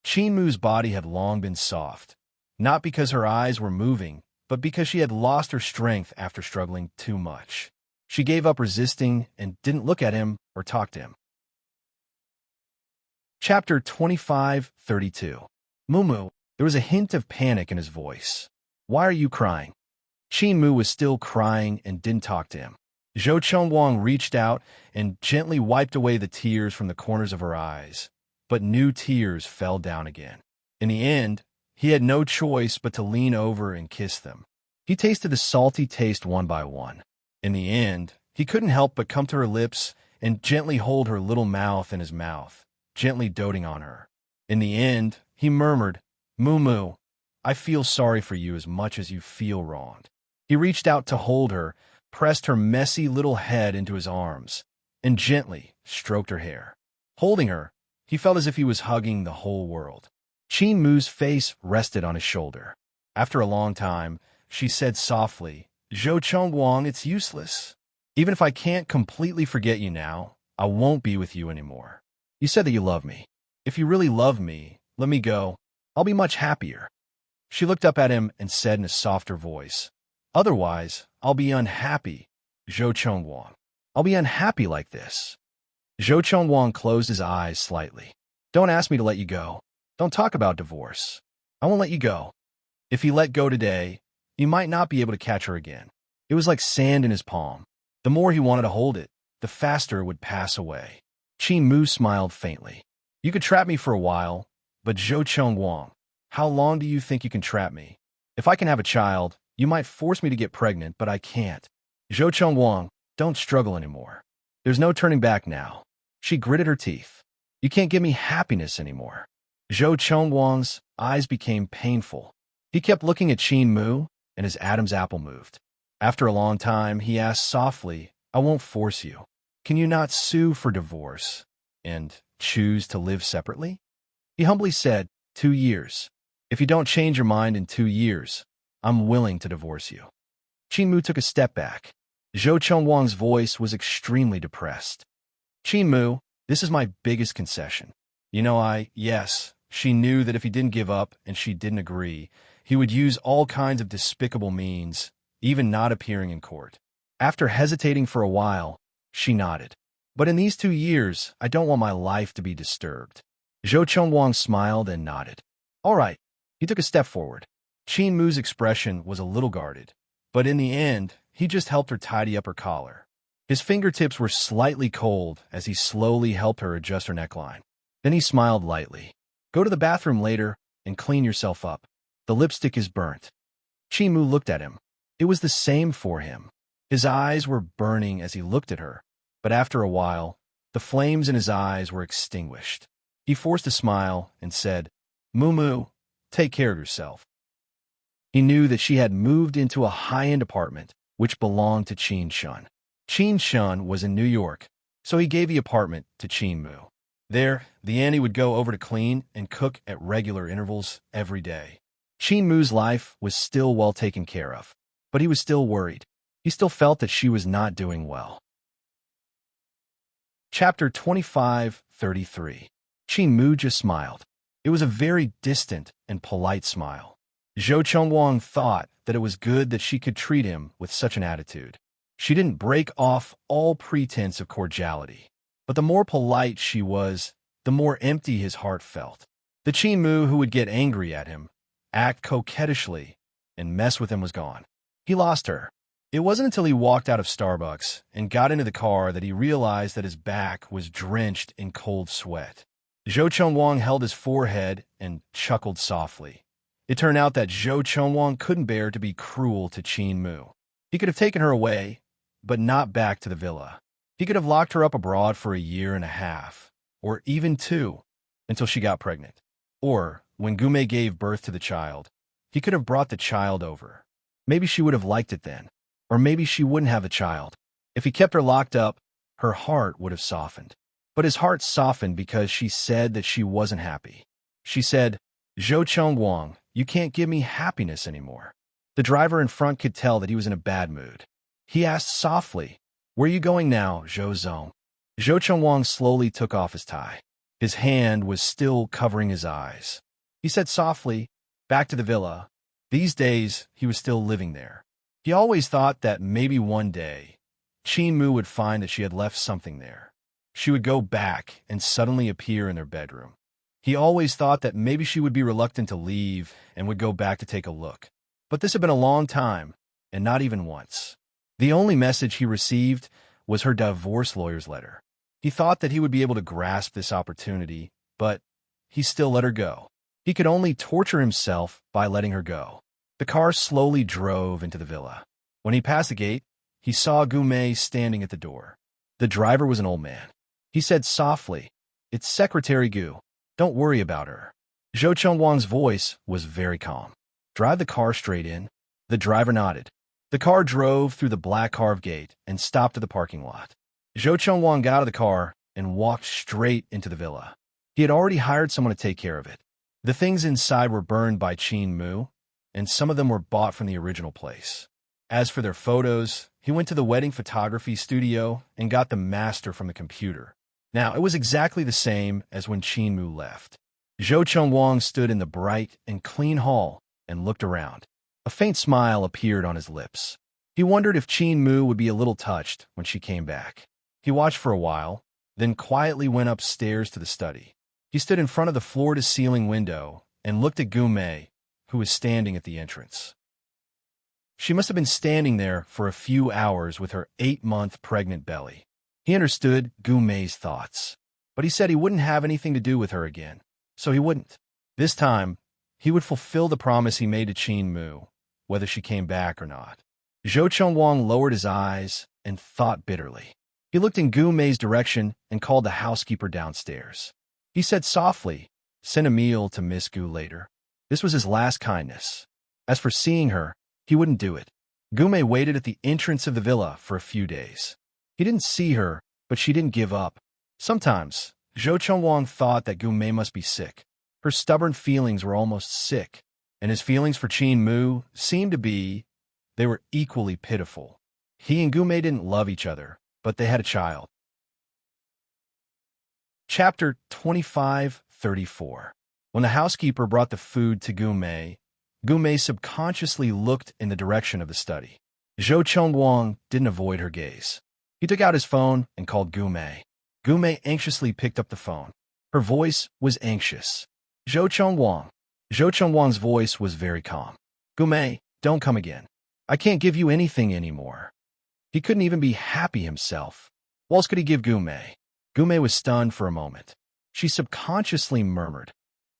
Qin Mu's body had long been soft, not because her eyes were moving, but because she had lost her strength after struggling too much. She gave up resisting and didn't look at him or talk to him. Chapter 25:32. Mumu, there was a hint of panic in his voice. Why are you crying? Qin Mu was still crying and didn't talk to him. Zhou Chongguang reached out and gently wiped away the tears from the corners of her eyes, but new tears fell down again. In the end, he had no choice but to lean over and kiss them. He tasted the salty taste one by one. In the end, he couldn't help but come to her lips and gently hold her little mouth in his mouth, gently doting on her. In the end, he murmured, "Moo Moo, I feel sorry for you as much as you feel wronged." He reached out to hold her, pressed her messy little head into his arms, and gently stroked her hair. Holding her, he felt as if he was hugging the whole world. Qin Mu's face rested on his shoulder. After a long time, she said softly, "Zhou Chengwang, it's useless. Even if I can't completely forget you now, I won't be with you anymore. You said that you love me. If you really love me, let me go. I'll be much happier." She looked up at him and said in a softer voice, "Otherwise, I'll be unhappy, Zhou Chengwang. I'll be unhappy like this." Zhou Chengwang closed his eyes slightly. "Don't ask me to let you go. Don't talk about divorce. I won't let you go." If he let go today, he might not be able to catch her again. It was like sand in his palm. The more he wanted to hold it, the faster it would pass away. Qin Mu smiled faintly. "You could trap me for a while, but Zhou Chengwang, how long do you think you can trap me? If I can have a child, you might force me to get pregnant, but I can't. Zhou Chengwang, don't struggle anymore. There's no turning back now." She gritted her teeth. "You can't give me happiness anymore." Zhou Chengwang's eyes became painful. He kept looking at Qin Mu, and his Adam's apple moved. After a long time, he asked softly, "I won't force you. Can you not sue for divorce and choose to live separately?" He humbly said, 2 years. If you don't change your mind in 2 years, I'm willing to divorce you." Qin Mu took a step back. Zhou Chengwang's voice was extremely depressed. "Qin Mu, this is my biggest concession. Yes, she knew that if he didn't give up and she didn't agree, he would use all kinds of despicable means, even not appearing in court. After hesitating for a while, she nodded. "But in these 2 years, I don't want my life to be disturbed." Zhou Chengwang smiled and nodded. "All right." He took a step forward. Qin Mu's expression was a little guarded, but in the end, he just helped her tidy up her collar. His fingertips were slightly cold as he slowly helped her adjust her neckline. Then he smiled lightly. "Go to the bathroom later and clean yourself up. The lipstick is burnt." Qin Mu looked at him. It was the same for him. His eyes were burning as he looked at her, but after a while, the flames in his eyes were extinguished. He forced a smile and said, "Moo Moo, take care of yourself." He knew that she had moved into a high-end apartment, which belonged to Qin Shun. Qin Shun was in New York, so he gave the apartment to Qin Mu. There, the Annie would go over to clean and cook at regular intervals every day. Qin Mu's life was still well taken care of, but he was still worried. He still felt that she was not doing well. Chapter 25:33. Qin Mu just smiled. It was a very distant and polite smile. Zhou Chengwang thought that it was good that she could treat him with such an attitude. She didn't break off all pretense of cordiality, but the more polite she was, the more empty his heart felt. The Qin Mu who would get angry at him, act coquettishly, and mess with him was gone. He lost her. It wasn't until he walked out of Starbucks and got into the car that he realized that his back was drenched in cold sweat. Zhou Chengwang held his forehead and chuckled softly. It turned out that Zhou Chengwang couldn't bear to be cruel to Qin Mu. He could have taken her away, but not back to the villa. He could have locked her up abroad for 1.5 years, or even 2, until she got pregnant. Or, when Gume gave birth to the child, he could have brought the child over. Maybe she would have liked it then. Or maybe she wouldn't have the child. If he kept her locked up, her heart would have softened. But his heart softened because she said that she wasn't happy. She said, "Zhou Chengwang, you can't give me happiness anymore." The driver in front could tell that he was in a bad mood. He asked softly, "Where are you going now, Zhou Zong?" Zhou Chengwang slowly took off his tie. His hand was still covering his eyes. He said softly, "Back to the villa." These days, he was still living there. He always thought that maybe one day, Qin Mu would find that she had left something there. She would go back and suddenly appear in their bedroom. He always thought that maybe she would be reluctant to leave and would go back to take a look. But this had been a long time, and not even once. The only message he received was her divorce lawyer's letter. He thought that he would be able to grasp this opportunity, but he still let her go. He could only torture himself by letting her go. The car slowly drove into the villa. When he passed the gate, he saw Gu standing at the door. The driver was an old man. He said softly, "It's Secretary Gu. Don't worry about her." Zhou Chengwang's voice was very calm. "Drive the car straight in." The driver nodded. The car drove through the black carved gate and stopped at the parking lot. Zhou Chengwang got out of the car and walked straight into the villa. He had already hired someone to take care of it. The things inside were burned by Qin Mu, and some of them were bought from the original place. As for their photos, he went to the wedding photography studio and got the master from the computer. Now, it was exactly the same as when Qin Mu left. Zhou Chengwang stood in the bright and clean hall and looked around. A faint smile appeared on his lips. He wondered if Qin Mu would be a little touched when she came back. He watched for a while, then quietly went upstairs to the study. He stood in front of the floor-to-ceiling window and looked at Gu Mei, who was standing at the entrance. She must have been standing there for a few hours with her 8-month pregnant belly. He understood Gu Mei's thoughts, but he said he wouldn't have anything to do with her again, so he wouldn't. This time, he would fulfill the promise he made to Qin Mu, whether she came back or not. Zhou Chengwang lowered his eyes and thought bitterly. He looked in Gu Mei's direction and called the housekeeper downstairs. He said softly, "Send a meal to Miss Gu later." This was his last kindness. As for seeing her, he wouldn't do it. Gu Mei waited at the entrance of the villa for a few days. He didn't see her, but she didn't give up. Sometimes, Zhou Chengwang thought that Gu Mei must be sick. Her stubborn feelings were almost sick, and his feelings for Qin Mu seemed to be, they were equally pitiful. He and Gu Mei didn't love each other, but they had a child. Chapter 25:34. When the housekeeper brought the food to Gu Mei subconsciously looked in the direction of the study. Zhou Chengwang didn't avoid her gaze. He took out his phone and called Gu Mei. Gu Mei anxiously picked up the phone. Her voice was anxious. Zhou Chengwang. Zhou Chengwang's voice was very calm. "Gu Mei, don't come again. I can't give you anything anymore." He couldn't even be happy himself. What else could he give Gu Mei? Gu Mei was stunned for a moment. She subconsciously murmured,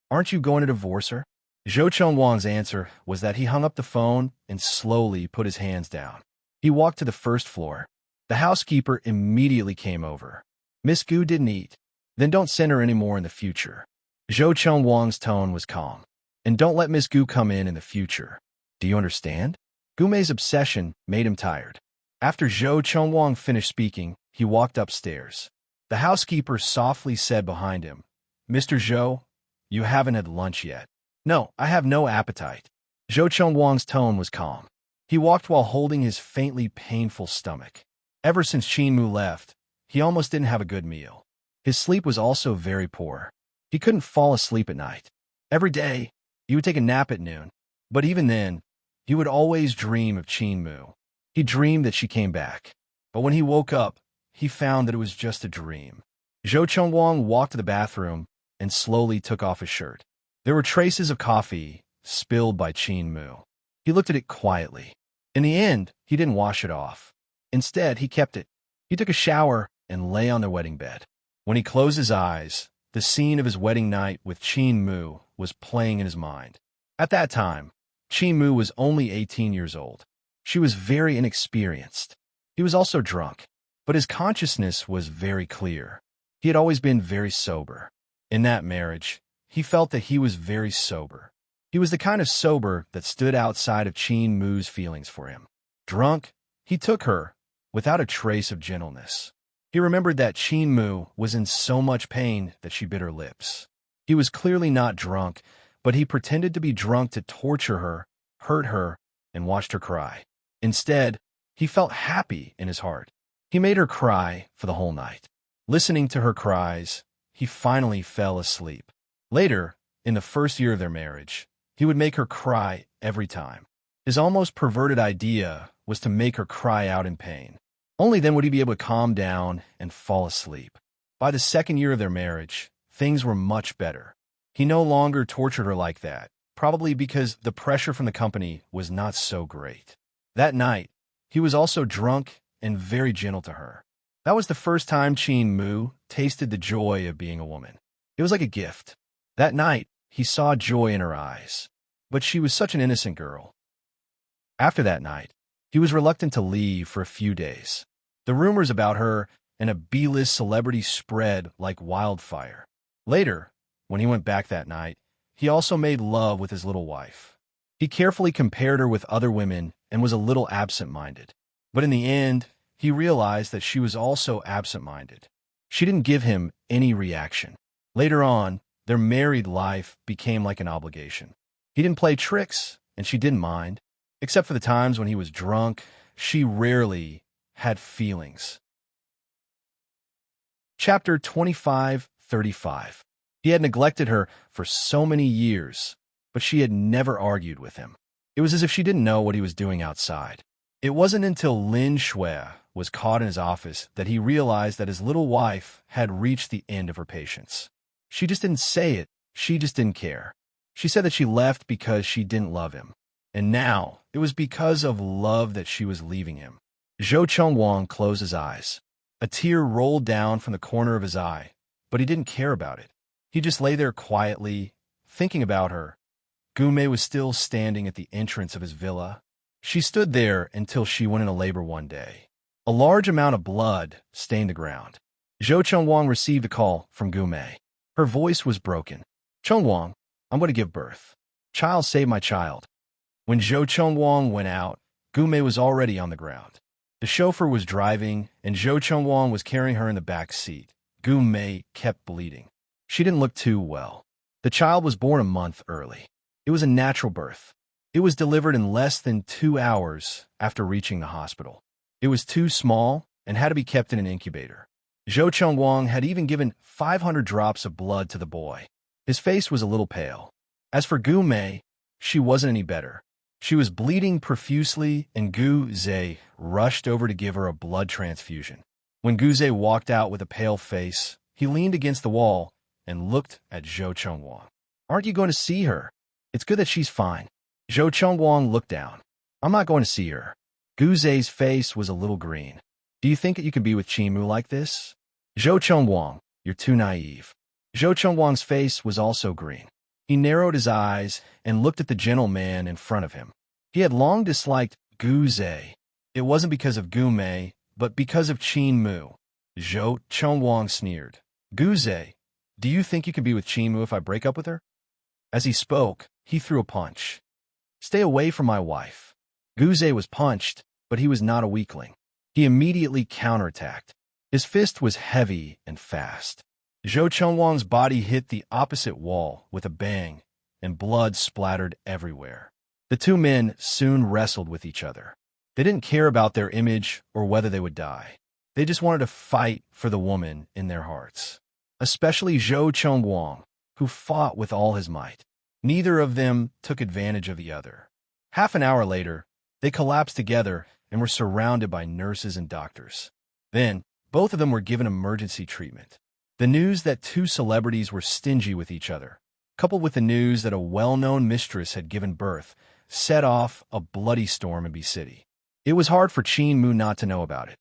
"Aren't you going to divorce her?" Zhou Chengwang's answer was that he hung up the phone and slowly put his hands down. He walked to the first floor. The housekeeper immediately came over. "Miss Gu didn't eat. Then don't send her any more in the future." Zhou Chengwang's tone was calm. "And don't let Miss Gu come in the future. Do you understand?" Gu Mei's obsession made him tired. After Zhou Chengwang finished speaking, he walked upstairs. The housekeeper softly said behind him, "Mr. Zhou, you haven't had lunch yet." "No, I have no appetite." Zhou Chengwang's tone was calm. He walked while holding his faintly painful stomach. Ever since Qin Mu left, he almost didn't have a good meal. His sleep was also very poor. He couldn't fall asleep at night. Every day, he would take a nap at noon, but even then, he would always dream of Qin Mu. He dreamed that she came back, but when he woke up, he found that it was just a dream. Zhou Chengwang walked to the bathroom and slowly took off his shirt. There were traces of coffee spilled by Qin Mu. He looked at it quietly. In the end, he didn't wash it off. Instead, he kept it. He took a shower and lay on the wedding bed. When he closed his eyes, the scene of his wedding night with Qin Mu was playing in his mind. At that time, Qin Mu was only 18 years old. She was very inexperienced. He was also drunk, but his consciousness was very clear. He had always been very sober. In that marriage, he felt that he was very sober. He was the kind of sober that stood outside of Qin Mu's feelings for him. Drunk, he took her, without a trace of gentleness. He remembered that Qin Mu was in so much pain that she bit her lips. He was clearly not drunk, but he pretended to be drunk to torture her, hurt her, and watched her cry. Instead, he felt happy in his heart. He made her cry for the whole night. Listening to her cries, he finally fell asleep. Later, in the first year of their marriage, he would make her cry every time. His almost perverted idea was to make her cry out in pain. Only then would he be able to calm down and fall asleep. By the second year of their marriage, things were much better. He no longer tortured her like that, probably because the pressure from the company was not so great. That night, he was also drunk and very gentle to her. That was the first time Qin Mu tasted the joy of being a woman. It was like a gift. That night, he saw joy in her eyes. But she was such an innocent girl. After that night, He was reluctant to leave for a few days. The rumors about her and a B-list celebrity spread like wildfire. Later, when he went back that night, he also made love with his little wife. He carefully compared her with other women and was a little absent-minded. But in the end, he realized that she was also absent-minded. She didn't give him any reaction. Later on, their married life became like an obligation. He didn't play tricks, and she didn't mind. Except for the times when he was drunk, she rarely had feelings. Chapter 25:35. He had neglected her for so many years, but she had never argued with him. It was as if she didn't know what he was doing outside. It wasn't until Lin Shui was caught in his office that he realized that his little wife had reached the end of her patience. She just didn't say it. She just didn't care. She said that she left because she didn't love him. And now, it was because of love that she was leaving him. Zhou Chengwang closed his eyes. A tear rolled down from the corner of his eye, but he didn't care about it. He just lay there quietly, thinking about her. Gumei was still standing at the entrance of his villa. She stood there until she went into labor one day. A large amount of blood stained the ground. Zhou Chengwang received a call from Gumei. Her voice was broken. "Chengwang, I'm going to give birth. Child, save my child." When Zhou Chengwang went out, Gumei was already on the ground. The chauffeur was driving, and Zhou Chengwang was carrying her in the back seat. Gumei kept bleeding. She didn't look too well. The child was born a month early. It was a natural birth. It was delivered in less than 2 hours after reaching the hospital. It was too small and had to be kept in an incubator. Zhou Chengwang had even given 500 drops of blood to the boy. His face was a little pale. As for Gumei, she wasn't any better. She was bleeding profusely, and Gu Zhe rushed over to give her a blood transfusion. When Gu Zhe walked out with a pale face, he leaned against the wall and looked at Zhou Chengwang. "Aren't you going to see her? It's good that she's fine." Zhou Chengwang looked down. "I'm not going to see her." Gu Zhe's face was a little green. "Do you think that you can be with Qingmu like this?" "Zhou Chengwang, you're too naive." Zhou Chengwang's face was also green. He narrowed his eyes and looked at the gentleman in front of him. He had long disliked Gu Zhe. It wasn't because of Gumei, but because of Qingmu. Zhou Chengwang sneered. "Gu Zhe, do you think you can be with Qingmu if I break up with her?" As he spoke, he threw a punch. "Stay away from my wife." Gu Zhe was punched, but he was not a weakling. He immediately counterattacked. His fist was heavy and fast. Zhou Chengwang's body hit the opposite wall with a bang, and blood splattered everywhere. The two men soon wrestled with each other. They didn't care about their image or whether they would die. They just wanted to fight for the woman in their hearts. Especially Zhou Chengwang, who fought with all his might. Neither of them took advantage of the other. Half an hour later, they collapsed together and were surrounded by nurses and doctors. Then, both of them were given emergency treatment. The news that two celebrities were stingy with each other, coupled with the news that a well-known mistress had given birth, set off a bloody storm in B City. It was hard for Qingmu not to know about it.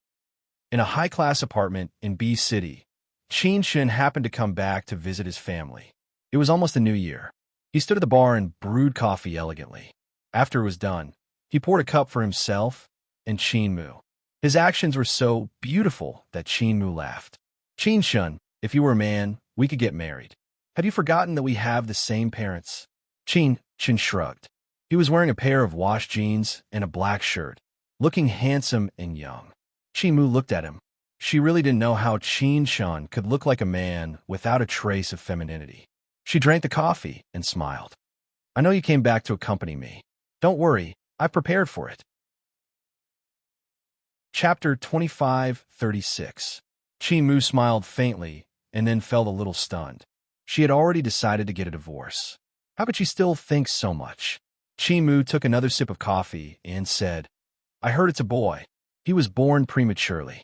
In a high-class apartment in B City, Qin Shen happened to come back to visit his family. It was almost the new year. He stood at the bar and brewed coffee elegantly. After it was done, he poured a cup for himself and Qingmu. His actions were so beautiful that Qingmu laughed. "Qin Shen, if you were a man, we could get married. Have you forgotten that we have the same parents?" Qin Shen shrugged. He was wearing a pair of washed jeans and a black shirt, looking handsome and young. Qingmu looked at him. She really didn't know how Qin Shen could look like a man without a trace of femininity. She drank the coffee and smiled. "I know you came back to accompany me. Don't worry, I prepared for it." Chapter 25:36. Qingmu smiled faintly and then felt a little stunned. She had already decided to get a divorce. How could she still think so much? Qingmu took another sip of coffee and said, "I heard it's a boy. He was born prematurely."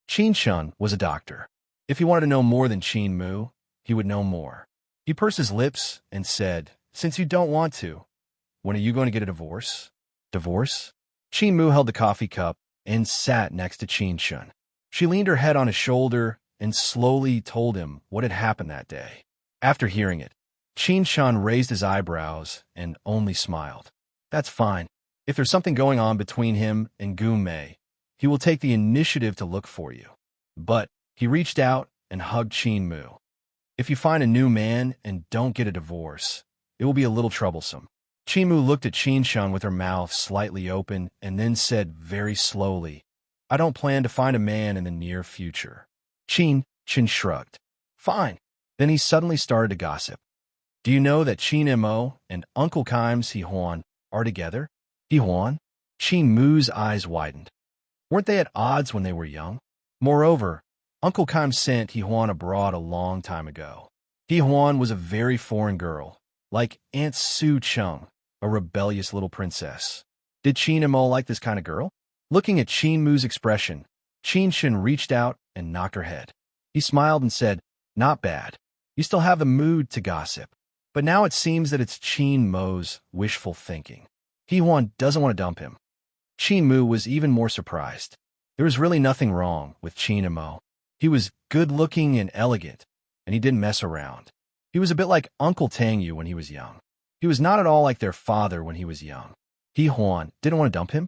Qin Shen was a doctor. If he wanted to know more than Qingmu, he would know more. He pursed his lips and said, "Since you don't want to, when are you going to get a divorce?" "Divorce?" Qingmu held the coffee cup and sat next to Qin Shen. She leaned her head on his shoulder and slowly told him what had happened that day. After hearing it, Qin Shen raised his eyebrows and only smiled. "That's fine. If there's something going on between him and Gu Mei, he will take the initiative to look for you. But he reached out and hugged Qin Mu. If you find a new man and don't get a divorce, it will be a little troublesome. Qin Mu looked at Qin Shun with her mouth slightly open and then said very slowly, I don't plan to find a man in the near future. Qin shrugged. Fine. Then he suddenly started to gossip. Do you know that Qin Mo and Uncle Kimes He Huan are together? He Huan? Qin Mu's eyes widened. Weren't they at odds when they were young? Moreover, Uncle Kimes sent He Huan abroad a long time ago. He Huan was a very foreign girl, like Aunt Su Chung, a rebellious little princess. Did Qin Mo like this kind of girl? Looking at Qin Mu's expression, Qin Shin reached out and knocked her head. He smiled and said, Not bad. You still have the mood to gossip. But now it seems that it's Qin Mo's wishful thinking. He Huan doesn't want to dump him. Qin Mu was even more surprised. There was really nothing wrong with Qin Mo. He was good-looking and elegant, and he didn't mess around. He was a bit like Uncle Tangyu when he was young. He was not at all like their father when he was young. He Huan didn't want to dump him?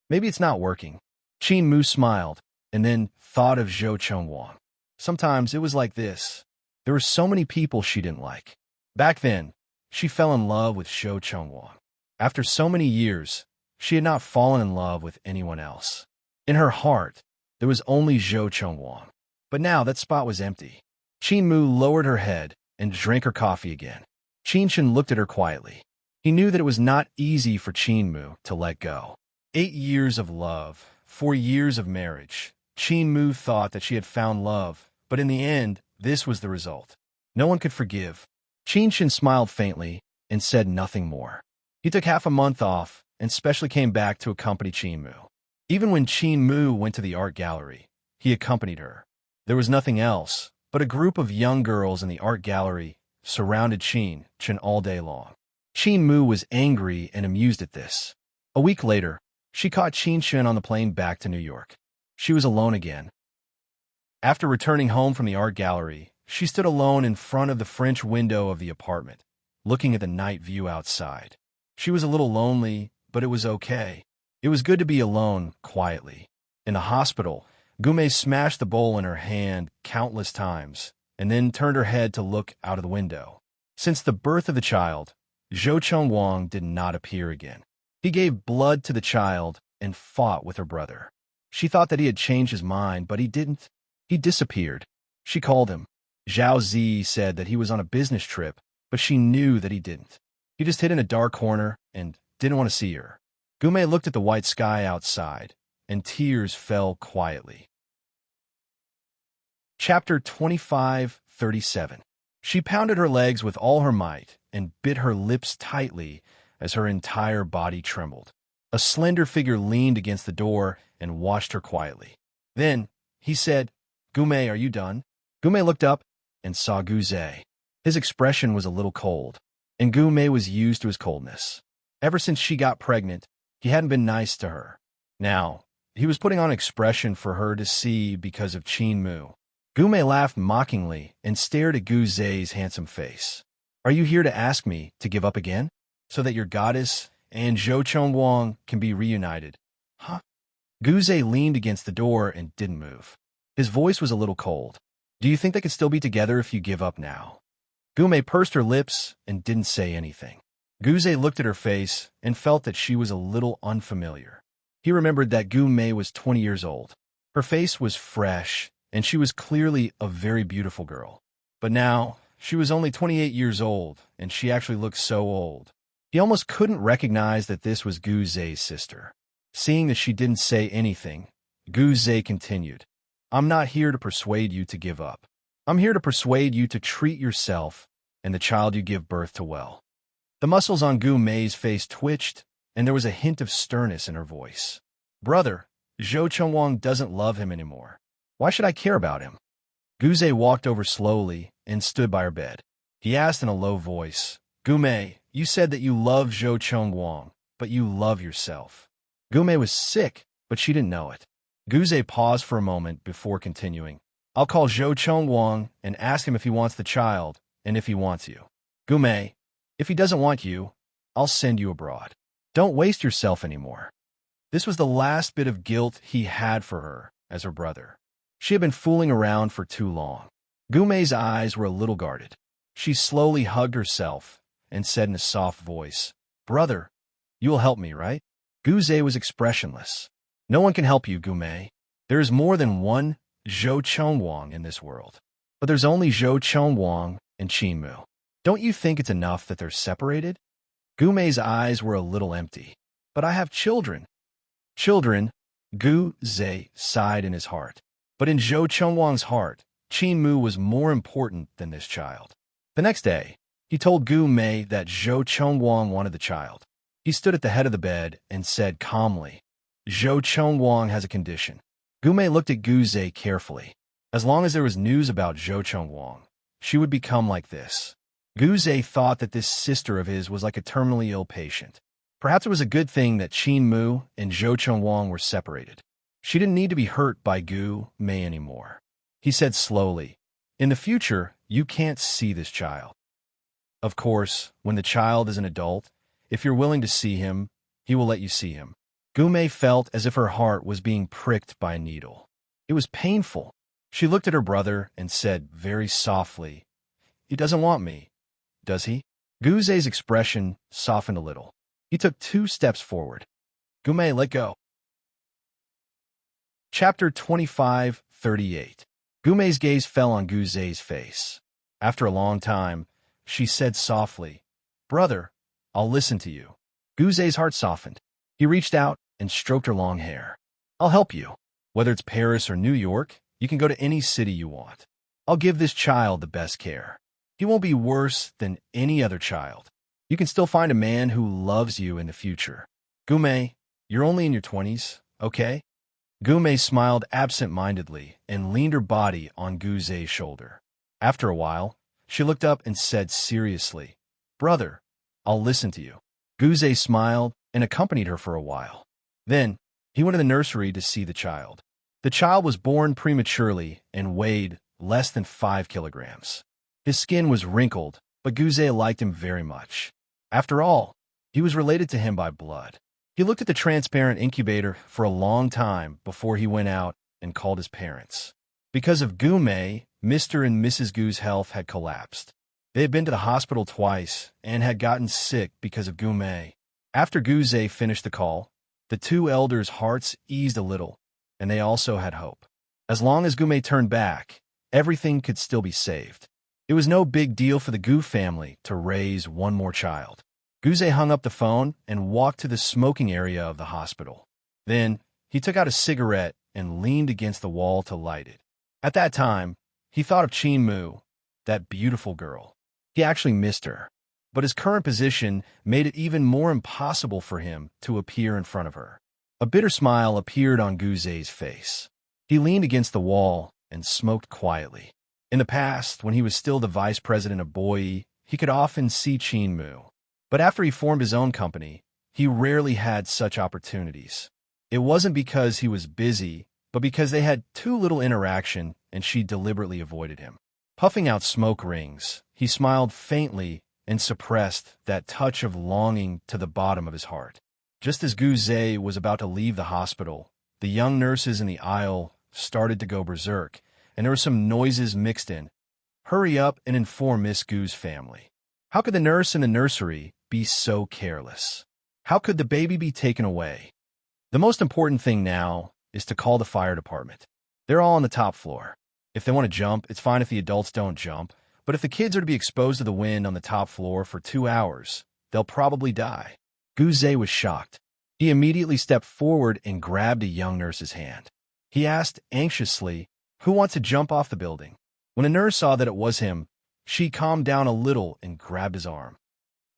Maybe it's not working. Qin Mu smiled, and then thought of Zhou Chengwang. Sometimes it was like this. There were so many people she didn't like. Back then, she fell in love with Zhou Chengwang. After so many years, she had not fallen in love with anyone else. In her heart, there was only Zhou Chengwang. But now that spot was empty. Qin Mu lowered her head and drank her coffee again. Qin Shin looked at her quietly. He knew that it was not easy for Qin Mu to let go. 8 years of love, 4 years of marriage. Qin Mu thought that she had found love, but in the end, this was the result. No one could forgive. Qin Shin smiled faintly and said nothing more. He took half a month off and specially came back to accompany Qin Mu. Even when Qin Mu went to the art gallery, he accompanied her. There was nothing else, but a group of young girls in the art gallery surrounded Qin Shin all day long. Qin Mu was angry and amused at this. A week later, she caught Qin Shin on the plane back to New York. She was alone again. After returning home from the art gallery, she stood alone in front of the French window of the apartment, looking at the night view outside. She was a little lonely, but it was okay. It was good to be alone, quietly. In the hospital, Gume smashed the bowl in her hand countless times, and then turned her head to look out of the window. Since the birth of the child, Zhou Chengwang did not appear again. He gave blood to the child and fought with her brother. She thought that he had changed his mind, but he didn't. He disappeared. She called him. Zhao Zi said that he was on a business trip, but she knew that he didn't. He just hid in a dark corner and didn't want to see her. Gume looked at the white sky outside, and tears fell quietly. Chapter 25:37. She pounded her legs with all her might and bit her lips tightly as her entire body trembled. A slender figure leaned against the door and watched her quietly. Then he said, Gume, are you done? Gume looked up and saw Guze. His expression was a little cold, and Gume was used to his coldness. Ever since she got pregnant, he hadn't been nice to her. Now, he was putting on an expression for her to see because of Qin Mu. Gume laughed mockingly and stared at Guze's handsome face. Are you here to ask me to give up again, so that your goddess and Zhou Chengwang can be reunited? Huh? Guze leaned against the door and didn't move. His voice was a little cold. Do you think they could still be together if you give up now? Gume pursed her lips and didn't say anything. Guze looked at her face and felt that she was a little unfamiliar. He remembered that Gume was 20 years old. Her face was fresh, and she was clearly a very beautiful girl. But now, she was only 28 years old, and she actually looked so old. He almost couldn't recognize that this was Guze's sister. Seeing that she didn't say anything, Guze continued, I'm not here to persuade you to give up. I'm here to persuade you to treat yourself and the child you give birth to well. The muscles on Gume's face twitched, and there was a hint of sternness in her voice. Brother, Zhou Chengwang doesn't love him anymore. Why should I care about him? Guze walked over slowly and stood by her bed. He asked in a low voice, Gume, you said that you love Zhou Chengwang, but you love yourself. Gume was sick, but she didn't know it. Guze paused for a moment before continuing. I'll call Zhou Chengwang and ask him if he wants the child and if he wants you. Gume, if he doesn't want you, I'll send you abroad. Don't waste yourself anymore. This was the last bit of guilt he had for her as her brother. She had been fooling around for too long. Gumei's eyes were a little guarded. She slowly hugged herself and said in a soft voice, "Brother, you will help me, right?" Guzei was expressionless. "No one can help you, Gumei. There is more than one Zhou Chengwang in this world. But there's only Zhou Chengwang and Qinmu. Don't you think it's enough that they're separated?" Gumei's eyes were a little empty. "But I have children." "Children," Guzei sighed in his heart. But in Zhou Chengwang's heart, Qinmu was more important than this child. The next day, he told Gu Mei that Zhou Chengwang wanted the child. He stood at the head of the bed and said calmly, "Zhou Chengwang has a condition." Gu Mei looked at Guzei carefully. As long as there was news about Zhou Chengwang, she would become like this. Guzei thought that this sister of his was like a terminally ill patient. Perhaps it was a good thing that Qinmu and Zhou Chengwang were separated. She didn't need to be hurt by Gu Mei anymore. He said slowly, "In the future, you can't see this child. Of course, when the child is an adult, if you're willing to see him, he will let you see him." Gu Mei felt as if her heart was being pricked by a needle. It was painful. She looked at her brother and said very softly, "He doesn't want me, does he?" Guzei's expression softened a little. He took 2 steps forward. "Gu Mei, let go." Chapter 25:38. Gu Mei's gaze fell on Guzei's face. After a long time, she said softly, "Brother, I'll listen to you." Guzei's heart softened. He reached out and stroked her long hair. "I'll help you. Whether it's Paris or New York, you can go to any city you want. I'll give this child the best care. He won't be worse than any other child. You can still find a man who loves you in the future. Gu Mei, you're only in your 20s, okay?" Gu Mei smiled absent-mindedly and leaned her body on Guzei's shoulder. After a while, she looked up and said seriously, "Brother, I'll listen to you." Guzei smiled and accompanied her for a while. Then, he went to the nursery to see the child. The child was born prematurely and weighed less than 5 kilograms. His skin was wrinkled, but Guzei liked him very much. After all, he was related to him by blood. He looked at the transparent incubator for a long time before he went out and called his parents. Because of Gu Mei, Mr. and Mrs. Gu's health had collapsed. They had been to the hospital twice and had gotten sick because of Gu Mei. After Guzei finished the call, the 2 elders' hearts eased a little, and they also had hope. As long as Gu Mei turned back, everything could still be saved. It was no big deal for the Gu family to raise one more child. Guzei hung up the phone and walked to the smoking area of the hospital. Then, he took out a cigarette and leaned against the wall to light it. At that time, he thought of Qinmu, that beautiful girl. He actually missed her. But his current position made it even more impossible for him to appear in front of her. A bitter smile appeared on Guzei's face. He leaned against the wall and smoked quietly. In the past, when he was still the vice president of Boyi, he could often see Qinmu. But after he formed his own company, he rarely had such opportunities. It wasn't because he was busy, but because they had too little interaction and she deliberately avoided him. Puffing out smoke rings, he smiled faintly and suppressed that touch of longing to the bottom of his heart. Just as Guzei was about to leave the hospital, the young nurses in the aisle started to go berserk, and there were some noises mixed in. "Hurry up and inform Miss Gu's family." How could the nurse in the nursery be so careless? How could the baby be taken away? The most important thing now is to call the fire department. They're all on the top floor. If they want to jump, it's fine if the adults don't jump, but if the kids are to be exposed to the wind on the top floor for 2 hours, they'll probably die. Guzei was shocked. He immediately stepped forward and grabbed a young nurse's hand. He asked anxiously, "Who wants to jump off the building?" When the nurse saw that it was him, she calmed down a little and grabbed his arm.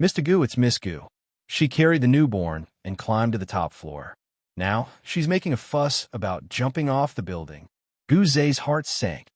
"Mr. Gu, it's Miss Gu." She carried the newborn and climbed to the top floor. Now, she's making a fuss about jumping off the building. Guzei's heart sank.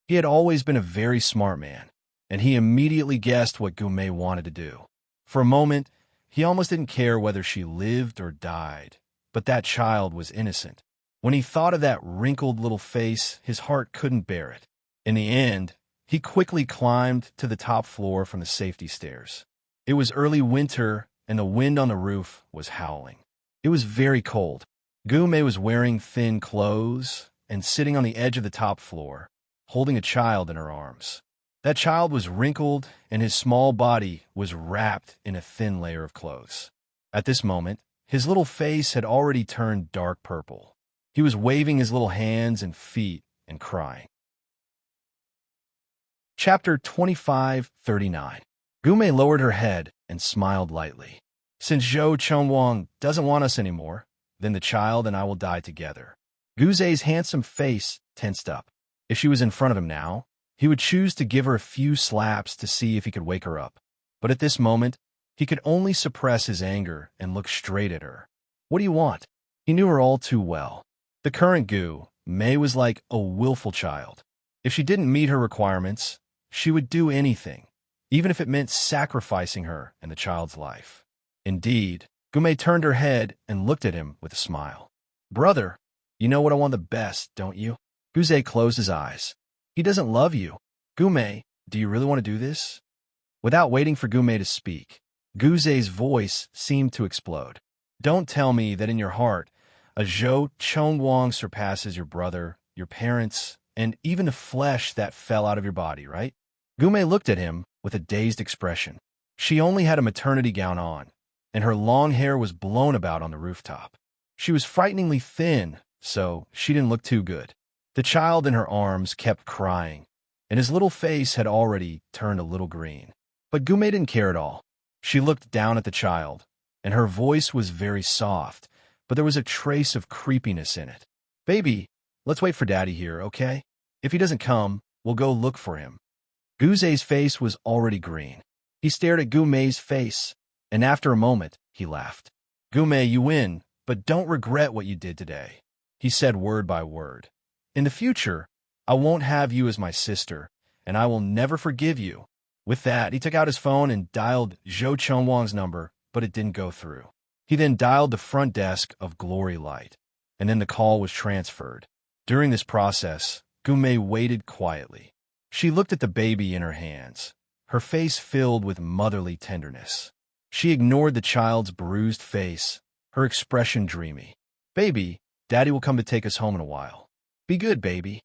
He had always been a very smart man, and he immediately guessed what Gu Mei wanted to do. For a moment, he almost didn't care whether she lived or died, but that child was innocent. When he thought of that wrinkled little face, his heart couldn't bear it. In the end, he quickly climbed to the top floor from the safety stairs. It was early winter, and the wind on the roof was howling. It was very cold. Gume was wearing thin clothes and sitting on the edge of the top floor, holding a child in her arms. That child was wrinkled, and his small body was wrapped in a thin layer of clothes. At this moment, his little face had already turned dark purple. He was waving his little hands and feet and crying. Chapter 25:39. Gume lowered her head and smiled lightly. Since Zhou Chengwang doesn't want us anymore, then the child and I will die together. Guze's handsome face tensed up. If she was in front of him now, he would choose to give her a few slaps to see if he could wake her up. But at this moment, he could only suppress his anger and look straight at her. What do you want? He knew her all too well. The current Gu, Mei, was like a willful child. If she didn't meet her requirements, she would do anything, even if it meant sacrificing her and the child's life. Indeed, Gume turned her head and looked at him with a smile. Brother, you know what I want the best, don't you? Guze closed his eyes. He doesn't love you. Gume, do you really want to do this? Without waiting for Gume to speak, Guze's voice seemed to explode. Don't tell me that in your heart, a Zhou Chengwang surpasses your brother, your parents, and even the flesh that fell out of your body, right? Gume looked at him with a dazed expression. She only had a maternity gown on, and her long hair was blown about on the rooftop. She was frighteningly thin, so she didn't look too good. The child in her arms kept crying, and his little face had already turned a little green. But Gume didn't care at all. She looked down at the child, and her voice was very soft, but there was a trace of creepiness in it. Baby, let's wait for Daddy here, okay? If he doesn't come, we'll go look for him. Guze's face was already green. He stared at Gume's face, and after a moment, he laughed. Gume, you win, but don't regret what you did today. He said word by word. In the future, I won't have you as my sister, and I will never forgive you. With that, he took out his phone and dialed Zhou Chengwang's number, but it didn't go through. He then dialed the front desk of Glory Light, and then the call was transferred. During this process, Gume waited quietly. She looked at the baby in her hands, her face filled with motherly tenderness. She ignored the child's bruised face, her expression dreamy. Baby, Daddy will come to take us home in a while. Be good, baby.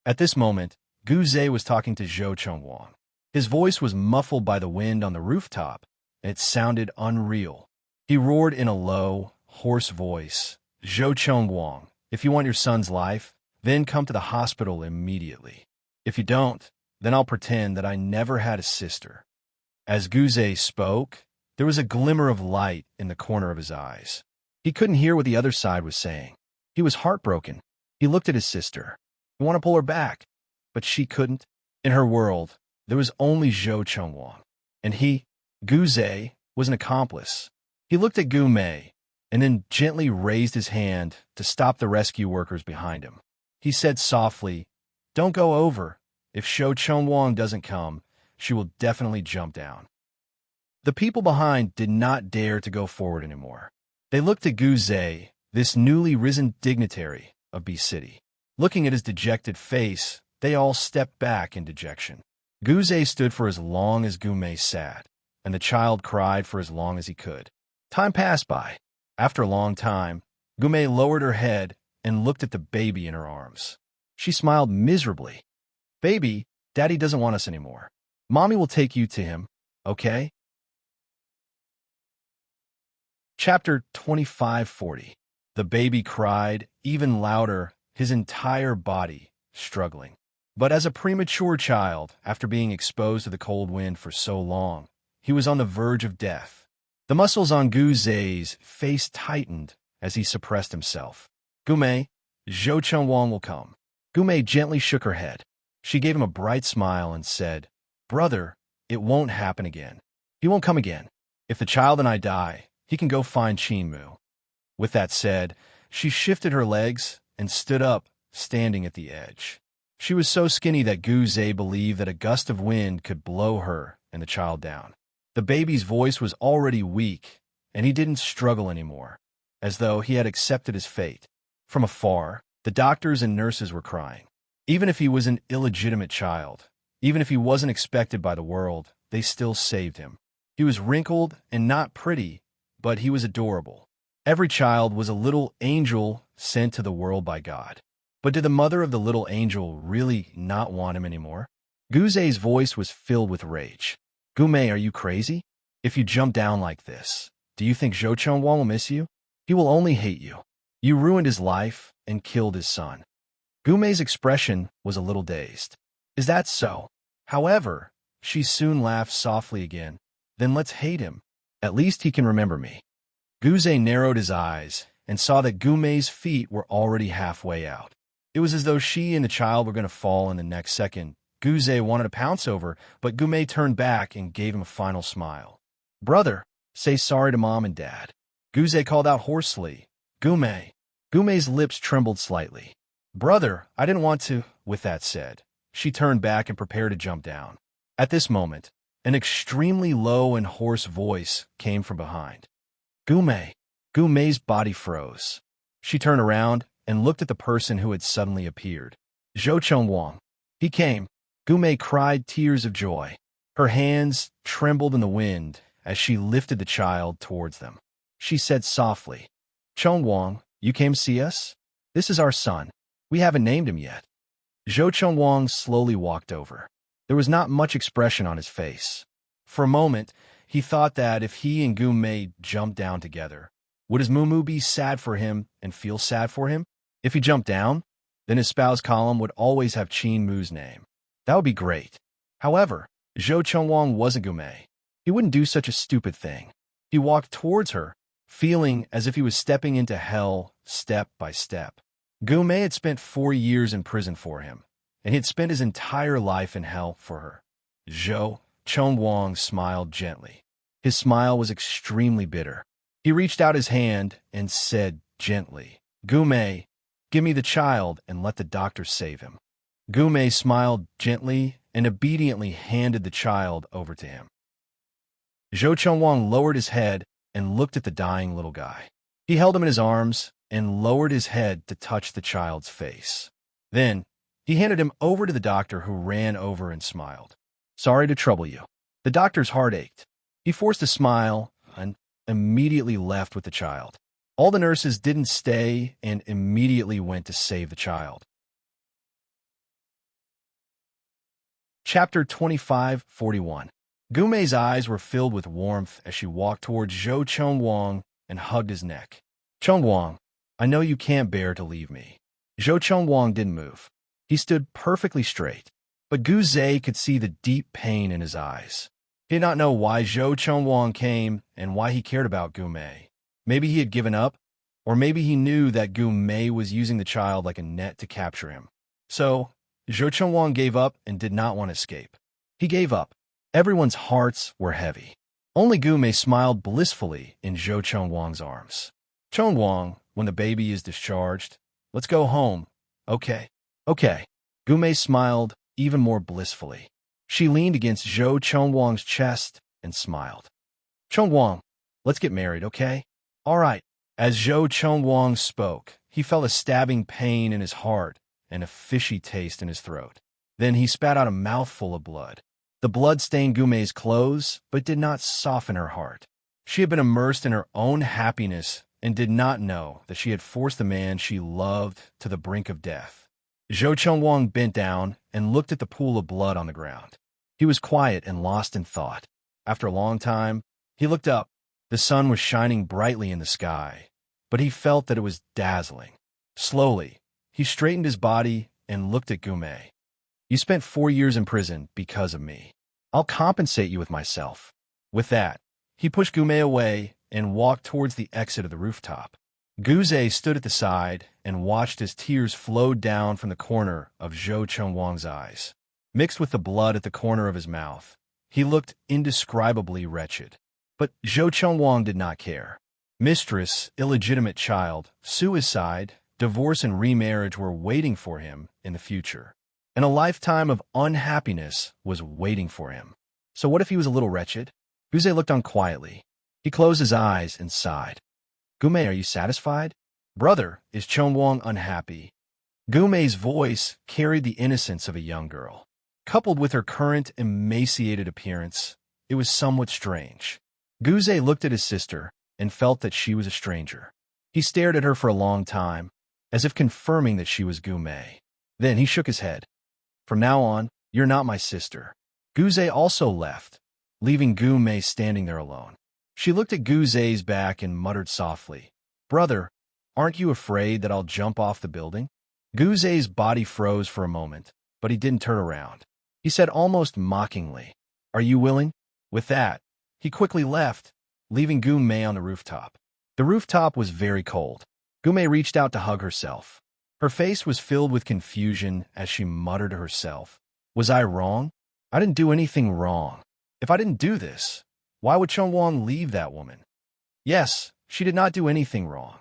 At this moment, Guze was talking to Zhou Chengwang. His voice was muffled by the wind on the rooftop, and it sounded unreal. He roared in a low, hoarse voice, Zhou Chengwang, if you want your son's life, then come to the hospital immediately. If you don't, then I'll pretend that I never had a sister. As Guze spoke, there was a glimmer of light in the corner of his eyes. He couldn't hear what the other side was saying. He was heartbroken. He looked at his sister. He wanted to pull her back, but she couldn't. In her world, there was only Zhou Chengwang, and he, Guze, was an accomplice. He looked at Gume, and then gently raised his hand to stop the rescue workers behind him. He said softly, Don't go over. If Zhou Chengwang doesn't come, she will definitely jump down. The people behind did not dare to go forward anymore. They looked at Guze, this newly risen dignitary of B City. Looking at his dejected face, they all stepped back in dejection. Guze stood for as long as Gume sat, and the child cried for as long as he could. Time passed by. After a long time, Gume lowered her head and looked at the baby in her arms. She smiled miserably. Baby, Daddy doesn't want us anymore. Mommy will take you to him, okay? Chapter 25:40. The baby cried, even louder, his entire body struggling. But as a premature child, after being exposed to the cold wind for so long, he was on the verge of death. The muscles on Guze's face tightened as he suppressed himself. Gume, Zhou Chengwang will come. Gume gently shook her head. She gave him a bright smile and said, Brother, it won't happen again. He won't come again. If the child and I die, he can go find Qinmu. With that said, she shifted her legs and stood up, standing at the edge. She was so skinny that Guze believed that a gust of wind could blow her and the child down. The baby's voice was already weak, and he didn't struggle anymore, as though he had accepted his fate. From afar, the doctors and nurses were crying. Even if he was an illegitimate child, even if he wasn't expected by the world, they still saved him. He was wrinkled and not pretty, but he was adorable. Every child was a little angel sent to the world by God. But did the mother of the little angel really not want him anymore? Guzei's voice was filled with rage. Gumei, are you crazy? If you jump down like this, do you think Zhou Chengwang will miss you? He will only hate you. You ruined his life and killed his son. Gumei's expression was a little dazed. Is that so? However, she soon laughed softly again. Then let's hate him. At least he can remember me. Guzei narrowed his eyes and saw that Gumei's feet were already halfway out. It was as though she and the child were going to fall in the next second. Guzei wanted to pounce over, but Gumei turned back and gave him a final smile. Brother, say sorry to Mom and Dad. Guzei called out hoarsely. Gumei. Gumei's lips trembled slightly. Brother, I didn't want to. With that said, she turned back and prepared to jump down. At this moment, an extremely low and hoarse voice came from behind. Gumei. Gumei's body froze. She turned around and looked at the person who had suddenly appeared. Zhou Chengwang. He came. Gumei cried tears of joy. Her hands trembled in the wind as she lifted the child towards them. She said softly, Chengwang, you came to see us? This is our son. We haven't named him yet. Zhou Chengwang slowly walked over. There was not much expression on his face. For a moment, he thought that if he and Gumei jumped down together, would his Mumu be sad for him and feel sad for him? If he jumped down, then his spouse column would always have Qin Mu's name. That would be great. However, Zhou Chengwang wasn't Gumei. He wouldn't do such a stupid thing. He walked towards her, feeling as if he was stepping into hell step by step. Gumei had spent 4 years in prison for him, and he had spent his entire life in hell for her. Zhou Chengwang smiled gently. His smile was extremely bitter. He reached out his hand and said gently, Gumei, give me the child and let the doctor save him. Gumei smiled gently and obediently handed the child over to him. Zhou Chengwang lowered his head and looked at the dying little guy. He held him in his arms and lowered his head to touch the child's face. Then, he handed him over to the doctor, who ran over and smiled. Sorry to trouble you. The doctor's heart ached. He forced a smile and immediately left with the child. All the nurses didn't stay and immediately went to save the child. Chapter 25:41. Gumei's eyes were filled with warmth as she walked towards Zhou Chengwang and hugged his neck. Chengwang, I know you can't bear to leave me. Zhou Chengwang didn't move. He stood perfectly straight, but Guzei could see the deep pain in his eyes. He did not know why Zhou Chengwang came and why he cared about Gumei. Maybe he had given up, or maybe he knew that Gumei was using the child like a net to capture him. So, Zhou Chengwang gave up and did not want to escape. He gave up. Everyone's hearts were heavy. Only Gumei smiled blissfully in Zhou Chengwang's arms. Chengwang, when the baby is discharged, let's go home. Okay. Gumei smiled even more blissfully. She leaned against Zhou Chengwang's chest and smiled. Chengwang, let's get married, okay? All right. As Zhou Chengwang spoke, he felt a stabbing pain in his heart and a fishy taste in his throat. Then he spat out a mouthful of blood. The blood stained Gumei's clothes, but did not soften her heart. She had been immersed in her own happiness and did not know that she had forced the man she loved to the brink of death. Zhou Chengwang bent down and looked at the pool of blood on the ground. He was quiet and lost in thought. After a long time, he looked up. The sun was shining brightly in the sky, but he felt that it was dazzling. Slowly, he straightened his body and looked at Gumei. You spent 4 years in prison because of me. I'll compensate you with myself. With that, he pushed Gumei away and walked towards the exit of the rooftop. Guzei stood at the side and watched as tears flowed down from the corner of Zhou Chengwang's eyes. Mixed with the blood at the corner of his mouth, he looked indescribably wretched. But Zhou Chengwang did not care. Mistress, illegitimate child, suicide, divorce and remarriage were waiting for him in the future. And a lifetime of unhappiness was waiting for him. So what if he was a little wretched? Guzei looked on quietly. He closed his eyes and sighed. Gumei, are you satisfied? Brother, is Chengwang unhappy? Gumei's voice carried the innocence of a young girl. Coupled with her current emaciated appearance, it was somewhat strange. Guzei looked at his sister, and felt that she was a stranger. He stared at her for a long time, as if confirming that she was Gume. Then he shook his head. From now on, you're not my sister. Guze also left, leaving Gume standing there alone. She looked at Guze's back and muttered softly, Brother, aren't you afraid that I'll jump off the building? Guze's body froze for a moment, but he didn't turn around. He said almost mockingly, Are you willing? With that, he quickly left, leaving Gume on the rooftop. The rooftop was very cold. Gume reached out to hug herself. Her face was filled with confusion as she muttered to herself, Was I wrong? I didn't do anything wrong. If I didn't do this, why would Chunwang leave that woman? Yes, she did not do anything wrong.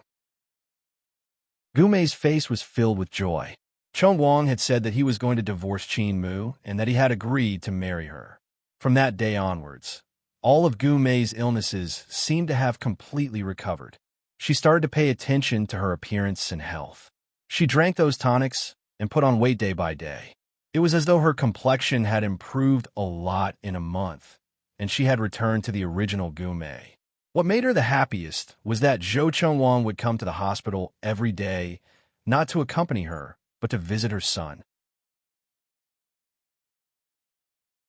Gume's face was filled with joy. Chunwang had said that he was going to divorce Qin Mu and that he had agreed to marry her. From that day onwards, all of Gume's illnesses seemed to have completely recovered. She started to pay attention to her appearance and health. She drank those tonics and put on weight day by day. It was as though her complexion had improved a lot in a month, and she had returned to the original Gume. What made her the happiest was that Zhou Chunwang would come to the hospital every day, not to accompany her, but to visit her son.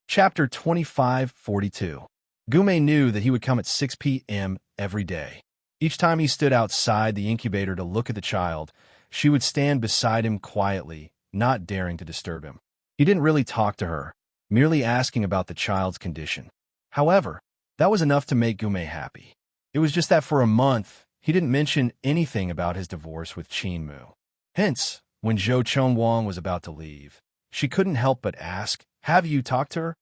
Chapter 2542. Gume knew that he would come at 6 p.m. every day. Each time he stood outside the incubator to look at the child, she would stand beside him quietly, not daring to disturb him. He didn't really talk to her, merely asking about the child's condition. However, that was enough to make Gume happy. It was just that for a month, he didn't mention anything about his divorce with Qin Mu. Hence, when Zhou Chunwang was about to leave, she couldn't help but ask, Have you talked to her?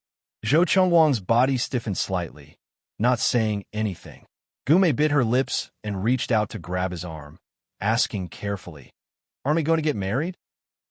Zhou Chunwang's body stiffened slightly, not saying anything. Gume bit her lips and reached out to grab his arm, asking carefully, Aren't we going to get married?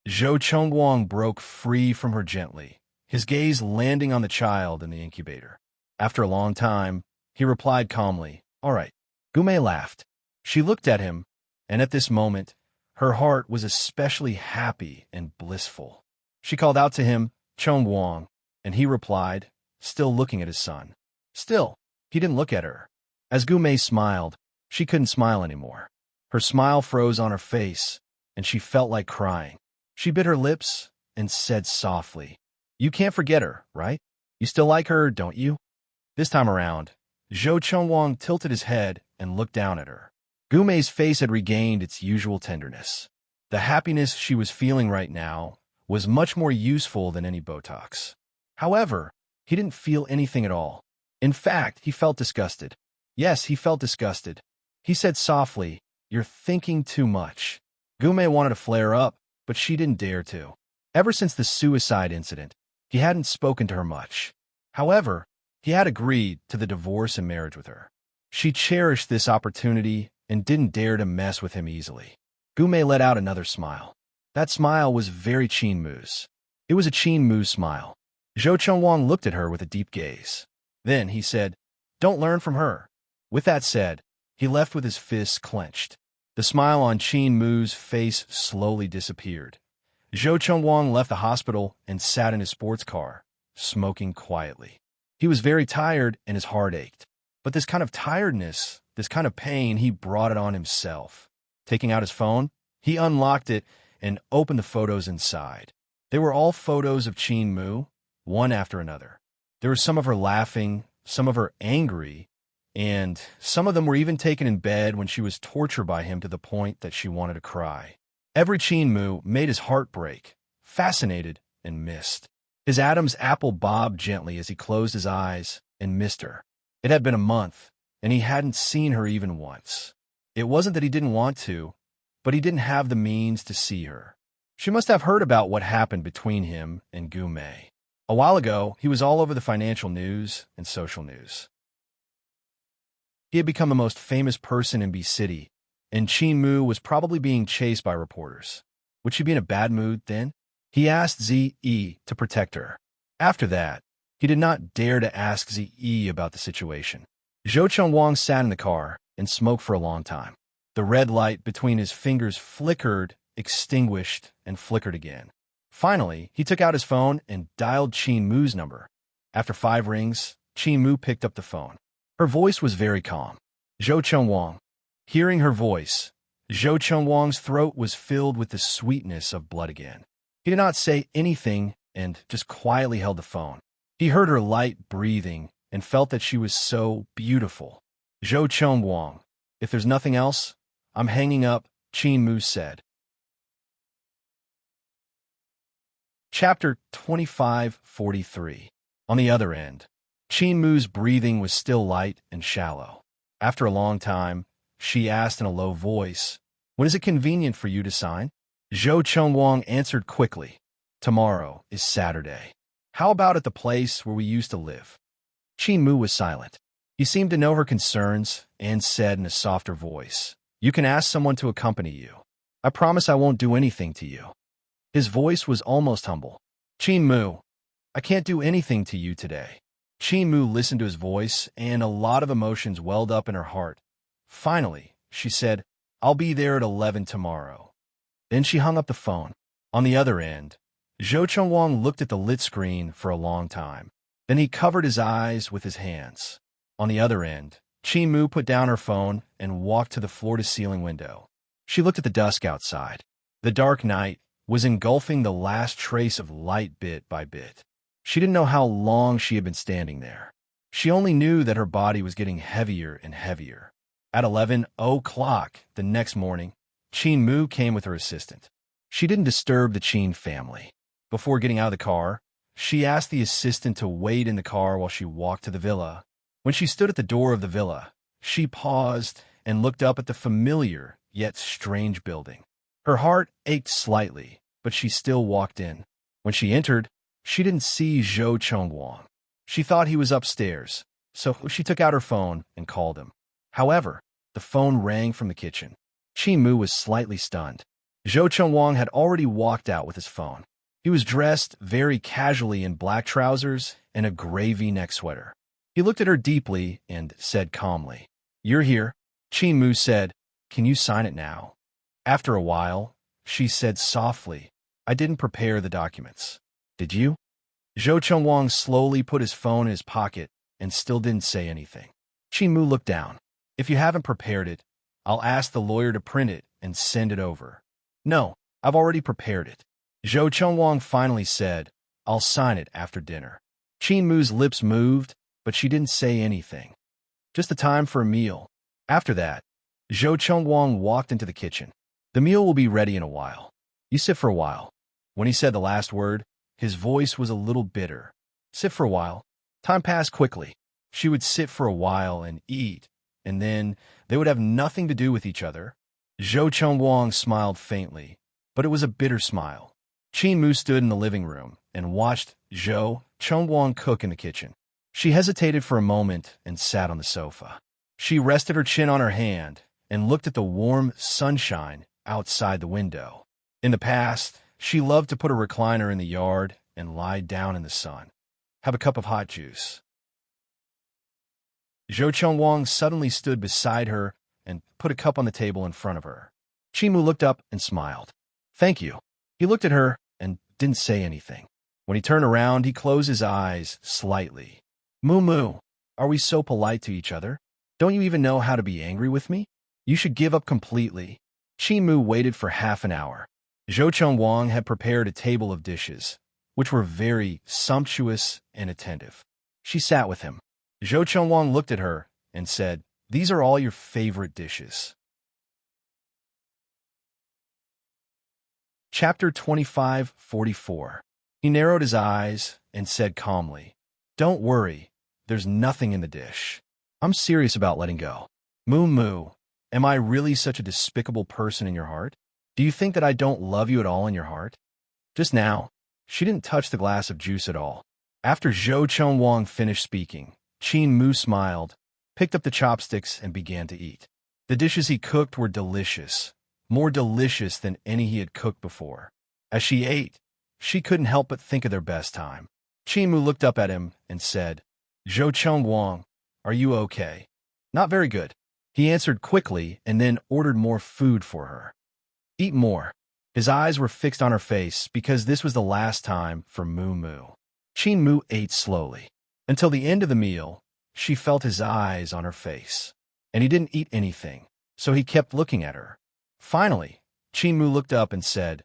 Zhou Chunwang broke free from her gently, his gaze landing on the child in the incubator. After a long time, he replied calmly, All right. Gume laughed. She looked at him, and at this moment, her heart was especially happy and blissful. She called out to him, Chunwang, and he replied, still looking at his son. Still, he didn't look at her. As Gume smiled, she couldn't smile anymore. Her smile froze on her face, and she felt like crying. She bit her lips and said softly, You can't forget her, right? You still like her, don't you? This time around, Zhou Chunwang tilted his head and looked down at her. Gume's face had regained its usual tenderness. The happiness she was feeling right now was much more useful than any Botox. However, he didn't feel anything at all. In fact, he felt disgusted. Yes, he felt disgusted. He said softly, You're thinking too much. Gume wanted to flare up, but she didn't dare to. Ever since the suicide incident, he hadn't spoken to her much. However, he had agreed to the divorce and marriage with her. She cherished this opportunity and didn't dare to mess with him easily. Gume let out another smile. That smile was very Qin Mu's. It was a Qin Mu smile. Zhou Chunwang looked at her with a deep gaze. Then he said, Don't learn from her. With that said, he left with his fists clenched. The smile on Qin Mu's face slowly disappeared. Zhou Chunwang left the hospital and sat in his sports car, smoking quietly. He was very tired and his heart ached. But this kind of tiredness, this kind of pain, he brought it on himself. Taking out his phone, he unlocked it and opened the photos inside. They were all photos of Qin Mu, one after another. There were some of her laughing, some of her angry, and some of them were even taken in bed when she was tortured by him to the point that she wanted to cry. Every Qin Mu made his heart break, fascinated and missed. His Adam's apple bobbed gently as he closed his eyes and missed her. It had been a month, and he hadn't seen her even once. It wasn't that he didn't want to, but he didn't have the means to see her. She must have heard about what happened between him and Gume. A while ago, he was all over the financial news and social news. He had become the most famous person in B City, and Qin Mu was probably being chased by reporters. Would she be in a bad mood then? He asked Zi to protect her. After that, he did not dare to ask Zi about the situation. Zhou Chunwang sat in the car and smoked for a long time. The red light between his fingers flickered, extinguished, and flickered again. Finally, he took out his phone and dialed Qin Mu's number. After 5 rings, Qin Mu picked up the phone. Her voice was very calm. Zhou Chengwang. Hearing her voice, Zhou Chengwang's throat was filled with the sweetness of blood again. He did not say anything and just quietly held the phone. He heard her light breathing and felt that she was so beautiful. Zhou Chengwang, if there's nothing else, I'm hanging up, Qin Mu said. Chapter 2543. On the other end, Qin Mu's breathing was still light and shallow. After a long time, she asked in a low voice, "When is it convenient for you to sign?" Zhou Chengwang answered quickly, "Tomorrow is Saturday. How about at the place where we used to live?" Qin Mu was silent. He seemed to know her concerns and said in a softer voice, "You can ask someone to accompany you. I promise I won't do anything to you." His voice was almost humble. "Qin Mu, I can't do anything to you today." Qin Mu listened to his voice, and a lot of emotions welled up in her heart. Finally, she said, "I'll be there at 11 tomorrow." Then she hung up the phone. On the other end, Zhou Chengwang looked at the lit screen for a long time. Then he covered his eyes with his hands. On the other end, Qin Mu put down her phone and walked to the floor-to-ceiling window. She looked at the dusk outside. The dark night was engulfing the last trace of light bit by bit. She didn't know how long she had been standing there. She only knew that her body was getting heavier and heavier. At 11 o'clock the next morning, Qin Mu came with her assistant. She didn't disturb the Qin family. Before getting out of the car, she asked the assistant to wait in the car while she walked to the villa. When she stood at the door of the villa, she paused and looked up at the familiar yet strange building. Her heart ached slightly, but she still walked in. When she entered, she didn't see Zhou Chengwang. She thought he was upstairs, so she took out her phone and called him. However, the phone rang from the kitchen. Qin Mu was slightly stunned. Zhou Chengwang had already walked out with his phone. He was dressed very casually in black trousers and a gray V-neck sweater. He looked at her deeply and said calmly, "You're here." Qin Mu said, "Can you sign it now?" After a while, she said softly, "I didn't prepare the documents. Did you?" Zhou Chengwang slowly put his phone in his pocket and still didn't say anything. Qin Mu looked down. "If you haven't prepared it, I'll ask the lawyer to print it and send it over." "No, I've already prepared it." Zhou Chengwang finally said, "I'll sign it after dinner." Qin Mu's lips moved, but she didn't say anything. Just the time for a meal. After that, Zhou Chengwang walked into the kitchen. "The meal will be ready in a while. You sit for a while." When he said the last word, his voice was a little bitter. Sit for a while. Time passed quickly. She would sit for a while and eat, and then they would have nothing to do with each other. Zhou Chengwang smiled faintly, but it was a bitter smile. Qin Mu stood in the living room and watched Zhou Chengwang cook in the kitchen. She hesitated for a moment and sat on the sofa. She rested her chin on her hand and looked at the warm sunshine outside the window. In the past, she loved to put a recliner in the yard and lie down in the sun. Have a cup of hot juice. Zhou Chengwang suddenly stood beside her and put a cup on the table in front of her. Qin Mu looked up and smiled. "Thank you." He looked at her and didn't say anything. When he turned around, he closed his eyes slightly. Mu, are we so polite to each other? Don't you even know how to be angry with me? You should give up completely." Qin Mu waited for half an hour. Zhou Chengwang had prepared a table of dishes, which were very sumptuous and attentive. She sat with him. Zhou Chengwang looked at her and said, "These are all your favorite dishes." Chapter 2544. He narrowed his eyes and said calmly, "Don't worry, there's nothing in the dish. I'm serious about letting go. Mu, am I really such a despicable person in your heart? Do you think that I don't love you at all in your heart?" Just now, she didn't touch the glass of juice at all. After Zhou Chengwang finished speaking, Qin Mu smiled, picked up the chopsticks, and began to eat. The dishes he cooked were delicious, more delicious than any he had cooked before. As she ate, she couldn't help but think of their best time. Qin Mu looked up at him and said, "Zhou Chengwang, are you okay?" "Not very good." He answered quickly and then ordered more food for her. "Eat more." His eyes were fixed on her face because this was the last time for Mu. Qin Mu ate slowly. Until the end of the meal, she felt his eyes on her face. and he didn't eat anything, so he kept looking at her. Finally, Qin Mu looked up and said,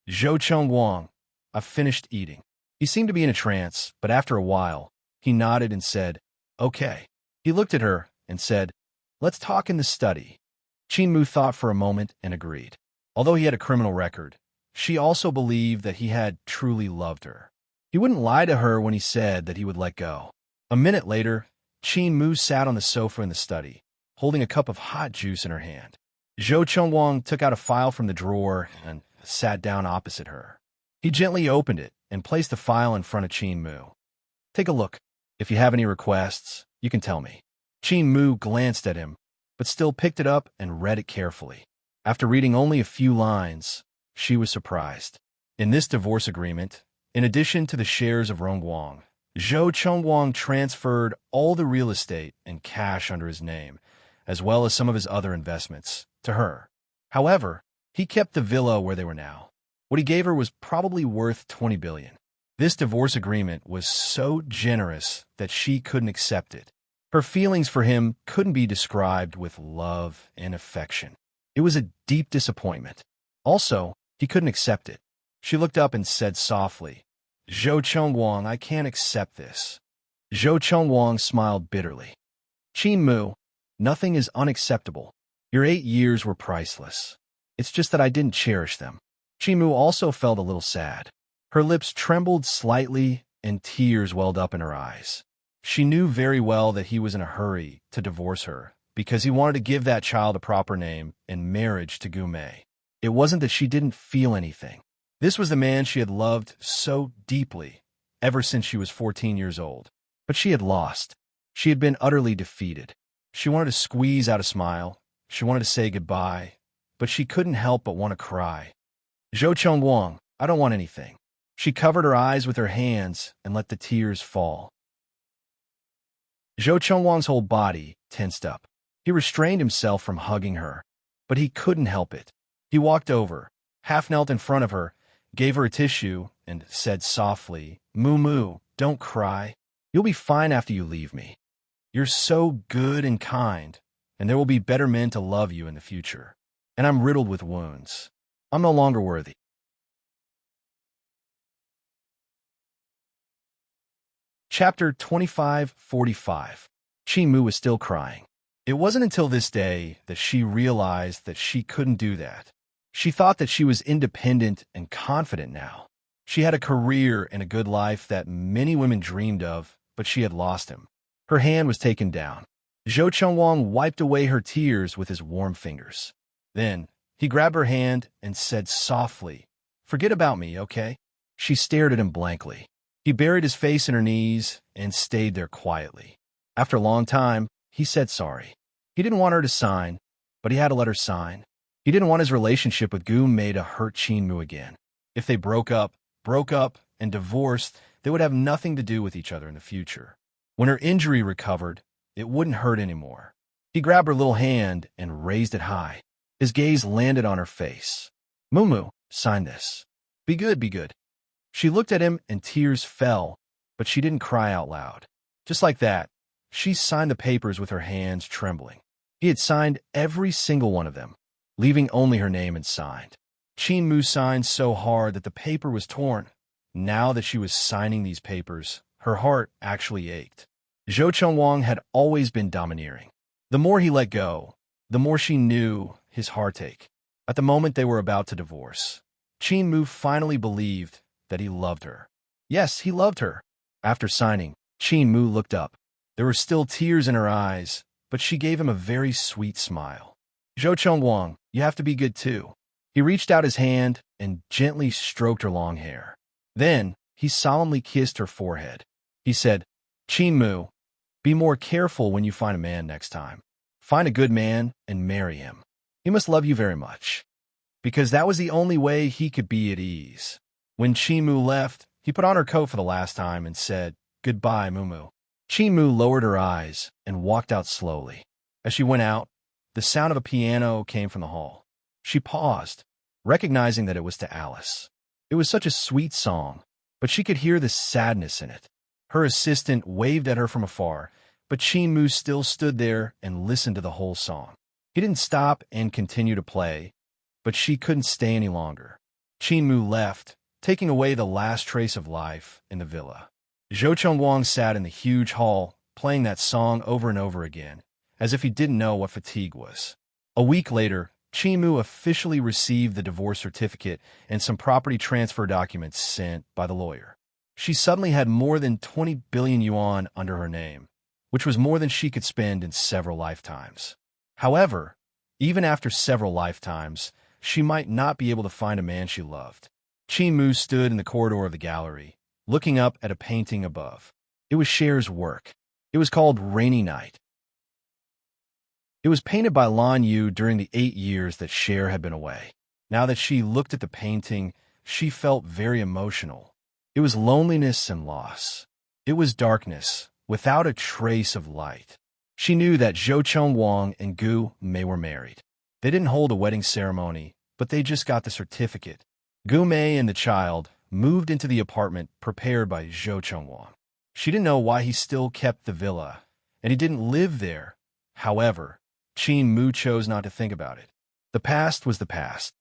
"Zhou Chengguang, I've finished eating." He seemed to be in a trance, but after a while, he nodded and said, "Okay." He looked at her and said, "Let's talk in the study." Qin Mu thought for a moment and agreed. Although he had a criminal record, she also believed that he had truly loved her. He wouldn't lie to her when he said that he would let go. A minute later, Qin Mu sat on the sofa in the study, holding a cup of hot juice in her hand. Zhou Chengguang took out a file from the drawer and sat down opposite her. He gently opened it and placed the file in front of Qin Mu. "Take a look. If you have any requests, you can tell me." Qin Mu glanced at him, but still picked it up and read it carefully. After reading only a few lines, she was surprised. In this divorce agreement, in addition to the shares of Rongguang, Zhou Chengguang transferred all the real estate and cash under his name, as well as some of his other investments, to her. However, he kept the villa where they were now. What he gave her was probably worth 20 billion. This divorce agreement was so generous that she couldn't accept it. Her feelings for him couldn't be described with love and affection. It was a deep disappointment. Also, he couldn't accept it. She looked up and said softly, "Zhou Chengguang, I can't accept this." Zhou Chengguang smiled bitterly. "Qin Mu, nothing is unacceptable. Your 8 years were priceless. It's just that I didn't cherish them." Qin Mu also felt a little sad. Her lips trembled slightly and tears welled up in her eyes. She knew very well that he was in a hurry to divorce her because he wanted to give that child a proper name and marriage to Gu Mei. It wasn't that she didn't feel anything. This was the man she had loved so deeply ever since she was 14 years old. But she had lost. She had been utterly defeated. She wanted to squeeze out a smile. She wanted to say goodbye, but she couldn't help but want to cry. "Zhou Chengguang, I don't want anything." She covered her eyes with her hands and let the tears fall. Zhou Chengguang's whole body tensed up. He restrained himself from hugging her, but he couldn't help it. He walked over, half knelt in front of her, gave her a tissue, and said softly, "Moo Moo, don't cry. You'll be fine after you leave me. You're so good and kind, and there will be better men to love you in the future. And I'm riddled with wounds. I'm no longer worthy." Chapter 25:45. Qin Mu was still crying. It wasn't until this day that she realized that she couldn't do that. She thought that she was independent and confident now. She had a career and a good life that many women dreamed of, but she had lost him. Her hand was taken down. Zhou Chengguang wiped away her tears with his warm fingers. Then, he grabbed her hand and said softly, "Forget about me, okay?" She stared at him blankly. He buried his face in her knees and stayed there quietly. After a long time, he said sorry. He didn't want her to sign, but he had to let her sign. He didn't want his relationship with Gu Mei to hurt Qin Mu again. If they broke up, and divorced, they would have nothing to do with each other in the future. When her injury recovered, it wouldn't hurt anymore. He grabbed her little hand and raised it high. His gaze landed on her face. "Moo Moo, sign this. Be good, be good." She looked at him and tears fell, but she didn't cry out loud. Just like that, she signed the papers with her hands trembling. He had signed every single one of them, leaving only her name unsigned. Qin Mu signed so hard that the paper was torn. Now that she was signing these papers, her heart actually ached. Zhou Chengguang had always been domineering. The more he let go, the more she knew his heartache. At the moment they were about to divorce, Qin Mu finally believed that he loved her. Yes, he loved her. After signing, Qin Mu looked up. There were still tears in her eyes, but she gave him a very sweet smile. "Zhou Chengguang, you have to be good too." He reached out his hand and gently stroked her long hair. Then, he solemnly kissed her forehead. He said, "Qin Mu, be more careful when you find a man next time. Find a good man and marry him. He must love you very much." Because that was the only way he could be at ease. When Qin Mu left, he put on her coat for the last time and said, "Goodbye, Moo Moo." Qin Mu lowered her eyes and walked out slowly. As she went out, the sound of a piano came from the hall. She paused, recognizing that it was to Alice. It was such a sweet song, but she could hear the sadness in it. Her assistant waved at her from afar, but Qin Mu still stood there and listened to the whole song. He didn't stop and continue to play, but she couldn't stay any longer. Qin Mu left, taking away the last trace of life in the villa. Zhou Chengwang sat in the huge hall, playing that song over and over again, as if he didn't know what fatigue was. A week later, Qin Mu officially received the divorce certificate and some property transfer documents sent by the lawyer. She suddenly had more than 20 billion yuan under her name, which was more than she could spend in several lifetimes. However, even after several lifetimes, she might not be able to find a man she loved. Qin Mu stood in the corridor of the gallery, looking up at a painting above. It was Cher's work. It was called Rainy Night. It was painted by Lan Yu during the 8 years that Cher had been away. Now that she looked at the painting, she felt very emotional. It was loneliness and loss. It was darkness, without a trace of light. She knew that Zhou Chengwang and Gu Mei were married. They didn't hold a wedding ceremony, but they just got the certificate. Gu Mei and the child moved into the apartment prepared by Zhou Chengwang. She didn't know why he still kept the villa, and he didn't live there. However, Qin Mu chose not to think about it. The past was the past.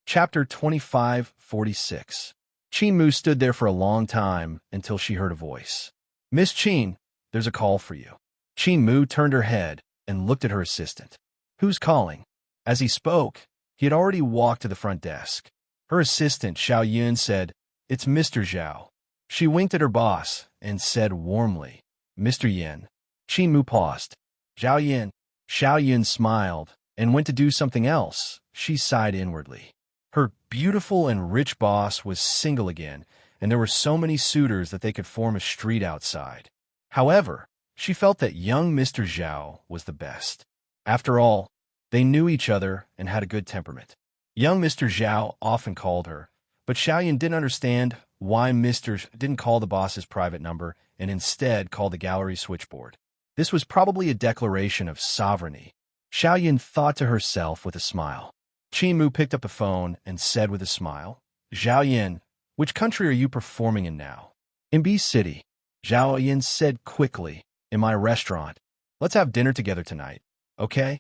Chapter 2546. Qin Mu stood there for a long time until she heard a voice. "Miss Qin, there's a call for you." Qin Mu turned her head and looked at her assistant. "Who's calling?" As he spoke, he had already walked to the front desk. Her assistant, Xiao Yun, said, "It's Mr. Zhao." She winked at her boss and said warmly, "Mr. Yin." Qin Mu paused. "Xiao Yin." Xiao Yun smiled and went to do something else. She sighed inwardly. Her beautiful and rich boss was single again, and there were so many suitors that they could form a street outside. However, she felt that young Mr. Zhao was the best. After all, they knew each other and had a good temperament. Young Mr. Zhao often called her, but Xiaoyan didn't understand why Mr. didn't call the boss's private number and instead called the gallery switchboard. This was probably a declaration of sovereignty. Xiaoyan thought to herself with a smile. Qin Mu picked up the phone and said with a smile, "Zhao Yin, which country are you performing in now?" "In B City." Zhao Yin said quickly, "In my restaurant. Let's have dinner together tonight, okay?"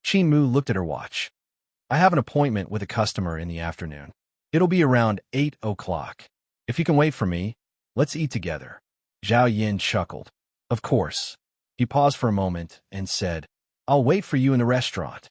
Qin Mu looked at her watch. "I have an appointment with a customer in the afternoon. It'll be around 8 o'clock. If you can wait for me, let's eat together." Zhao Yin chuckled. "Of course." He paused for a moment and said, "I'll wait for you in the restaurant."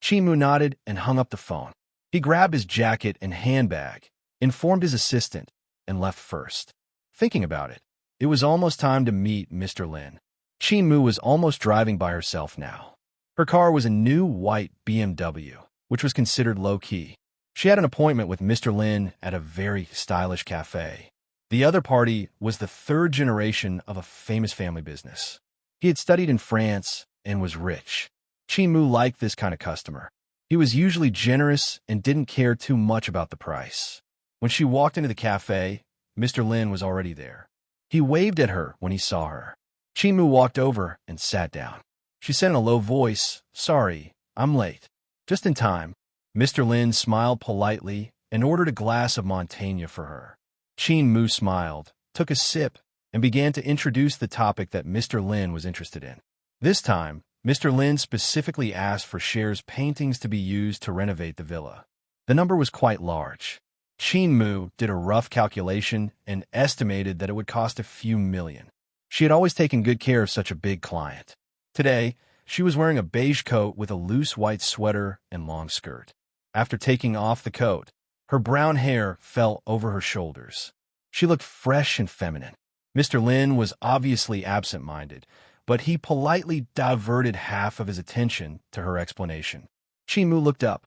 Qin Mu nodded and hung up the phone. He grabbed his jacket and handbag, informed his assistant, and left first. Thinking about it, it was almost time to meet Mr. Lin. Qin Mu was almost driving by herself now. Her car was a new white BMW, which was considered low-key. She had an appointment with Mr. Lin at a very stylish cafe. The other party was the third generation of a famous family business. He had studied in France and was rich. Qin Mu liked this kind of customer. He was usually generous and didn't care too much about the price. When she walked into the cafe, Mr. Lin was already there. He waved at her when he saw her. Qin Mu walked over and sat down. She said in a low voice, "Sorry, I'm late." Just in time, Mr. Lin smiled politely and ordered a glass of Montaigne for her. Qin Mu smiled, took a sip, and began to introduce the topic that Mr. Lin was interested in. This time, Mr. Lin specifically asked for Cher's paintings to be used to renovate the villa. The number was quite large. Qin Mu did a rough calculation and estimated that it would cost a few million. She had always taken good care of such a big client. Today, she was wearing a beige coat with a loose white sweater and long skirt. After taking off the coat, her brown hair fell over her shoulders. She looked fresh and feminine. Mr. Lin was obviously absent-minded, but he politely diverted half of his attention to her explanation. Qin Mu looked up.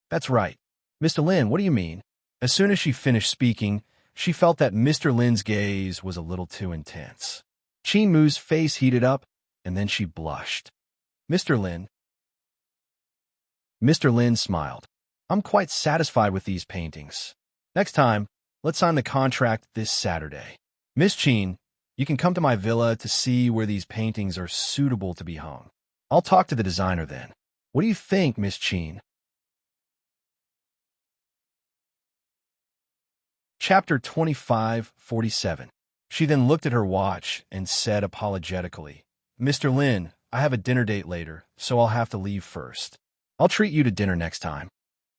"That's right. Mr. Lin, what do you mean?" As soon as she finished speaking, she felt that Mr. Lin's gaze was a little too intense. Qin Mu's face heated up, and then she blushed. "Mr. Lin." Mr. Lin smiled. "I'm quite satisfied with these paintings. Next time, let's sign the contract this Saturday. Miss Qin, you can come to my villa to see where these paintings are suitable to be hung. I'll talk to the designer then. What do you think, Miss Qin?" Chapter 2547. She then looked at her watch and said apologetically, "Mr. Lin, I have a dinner date later, so I'll have to leave first. I'll treat you to dinner next time."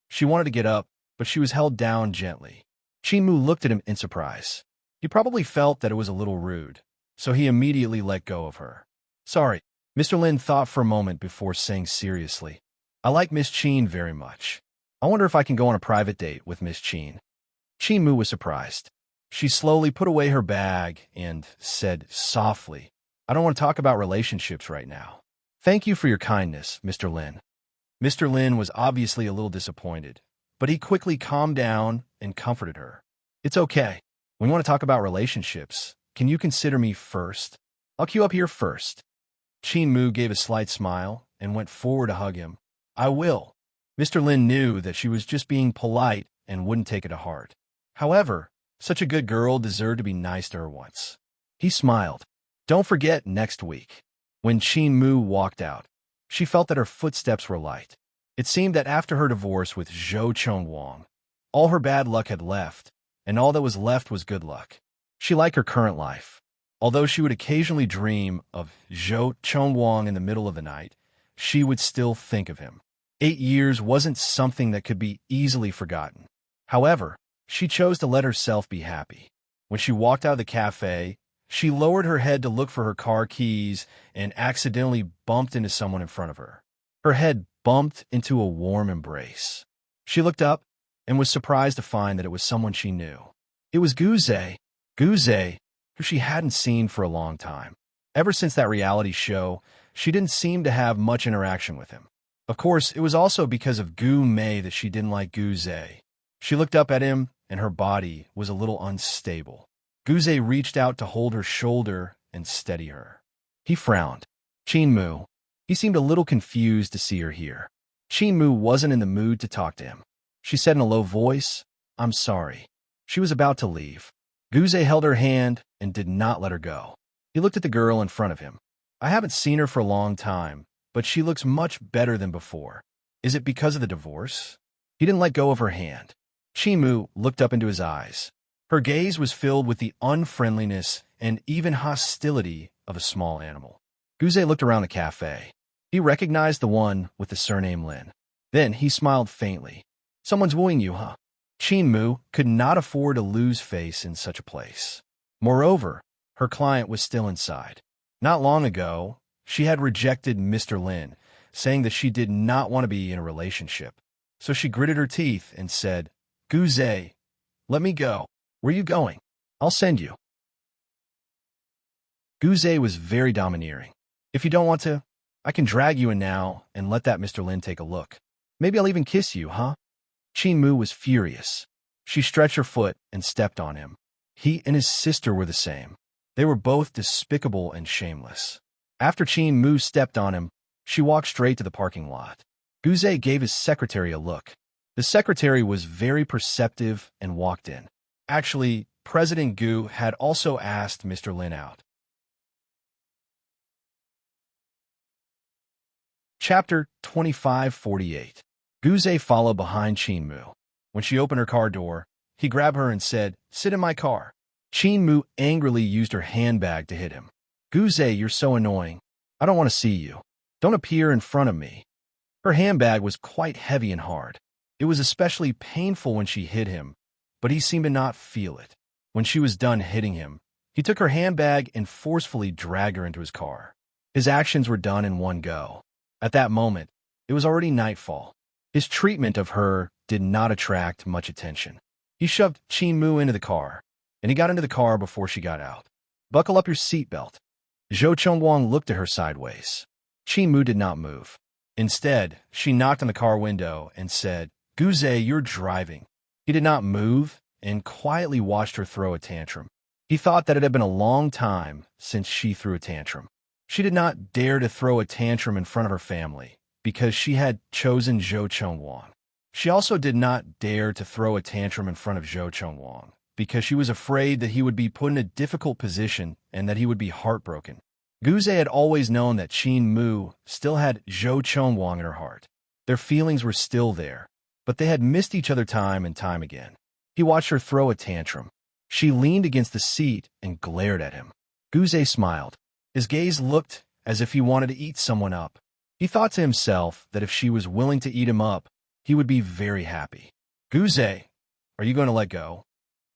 She wanted to get up, but she was held down gently. Qingmu looked at him in surprise. He probably felt that it was a little rude, so he immediately let go of her. "Sorry." Mr. Lin thought for a moment before saying seriously, "I like Miss Qin very much. I wonder if I can go on a private date with Miss Qin." Qingmu was surprised. She slowly put away her bag and said softly, "I don't want to talk about relationships right now. Thank you for your kindness, Mr. Lin." Mr. Lin was obviously a little disappointed, but he quickly calmed down and comforted her. "It's okay. When you want to talk about relationships, can you consider me first? I'll queue up here first." Qingmu gave a slight smile and went forward to hug him. "I will." Mr. Lin knew that she was just being polite and wouldn't take it to heart. However, such a good girl deserved to be nice to her once. He smiled. "Don't forget next week." When Qingmu walked out, she felt that her footsteps were light. It seemed that after her divorce with Zhou Chengwang, all her bad luck had left, and all that was left was good luck. She liked her current life. Although she would occasionally dream of Zhou Chengwang in the middle of the night, she would still think of him. 8 years wasn't something that could be easily forgotten. However, she chose to let herself be happy. When she walked out of the cafe, she lowered her head to look for her car keys and accidentally bumped into someone in front of her. Her head bumped into a warm embrace. She looked up and was surprised to find that it was someone she knew. It was Guze, who she hadn't seen for a long time. Ever since that reality show, she didn't seem to have much interaction with him. Of course, it was also because of Gu Mei that she didn't like Guze. She looked up at him, and her body was a little unstable. Guze reached out to hold her shoulder and steady her. He frowned. "Qingmu." He seemed a little confused to see her here. Qingmu wasn't in the mood to talk to him. She said in a low voice, "I'm sorry." She was about to leave. Guze held her hand and did not let her go. He looked at the girl in front of him. "I haven't seen her for a long time, but she looks much better than before. Is it because of the divorce?" He didn't let go of her hand. Qingmu looked up into his eyes. Her gaze was filled with the unfriendliness and even hostility of a small animal. Guze looked around the cafe. He recognized the one with the surname Lin. Then he smiled faintly. "Someone's wooing you, huh?" Qingmu could not afford to lose face in such a place. Moreover, her client was still inside. Not long ago, she had rejected Mr. Lin, saying that she did not want to be in a relationship. So she gritted her teeth and said, "Guze, let me go. Where are you going? I'll send you." Guze was very domineering. "If you don't want to, I can drag you in now and let that Mr. Lin take a look. Maybe I'll even kiss you, huh?" Qingmu was furious. She stretched her foot and stepped on him. He and his sister were the same. They were both despicable and shameless. After Qingmu stepped on him, she walked straight to the parking lot. Guze gave his secretary a look. The secretary was very perceptive and walked in. Actually, President Gu had also asked Mr. Lin out. Chapter 2548. Guze followed behind Qingmu. When she opened her car door, he grabbed her and said, "Sit in my car." Qingmu angrily used her handbag to hit him. "Guze, you're so annoying. I don't want to see you. Don't appear in front of me." Her handbag was quite heavy and hard. It was especially painful when she hit him, but he seemed to not feel it. When she was done hitting him, he took her handbag and forcefully dragged her into his car. His actions were done in one go. At that moment, it was already nightfall. His treatment of her did not attract much attention. He shoved Qingmu into the car, and he got into the car before she got out. "Buckle up your seatbelt." Zhou Chengwang looked at her sideways. Qingmu did not move. Instead, she knocked on the car window and said, "Guze, you're driving." He did not move and quietly watched her throw a tantrum. He thought that it had been a long time since she threw a tantrum. She did not dare to throw a tantrum in front of her family because she had chosen Zhou Chengwang. She also did not dare to throw a tantrum in front of Zhou Chengwang because she was afraid that he would be put in a difficult position and that he would be heartbroken. Guze had always known that Qingmu still had Zhou Chengwang in her heart. Their feelings were still there, but they had missed each other time and time again. He watched her throw a tantrum. She leaned against the seat and glared at him. Guze smiled. His gaze looked as if he wanted to eat someone up. He thought to himself that if she was willing to eat him up, he would be very happy. Guze, are you going to let go?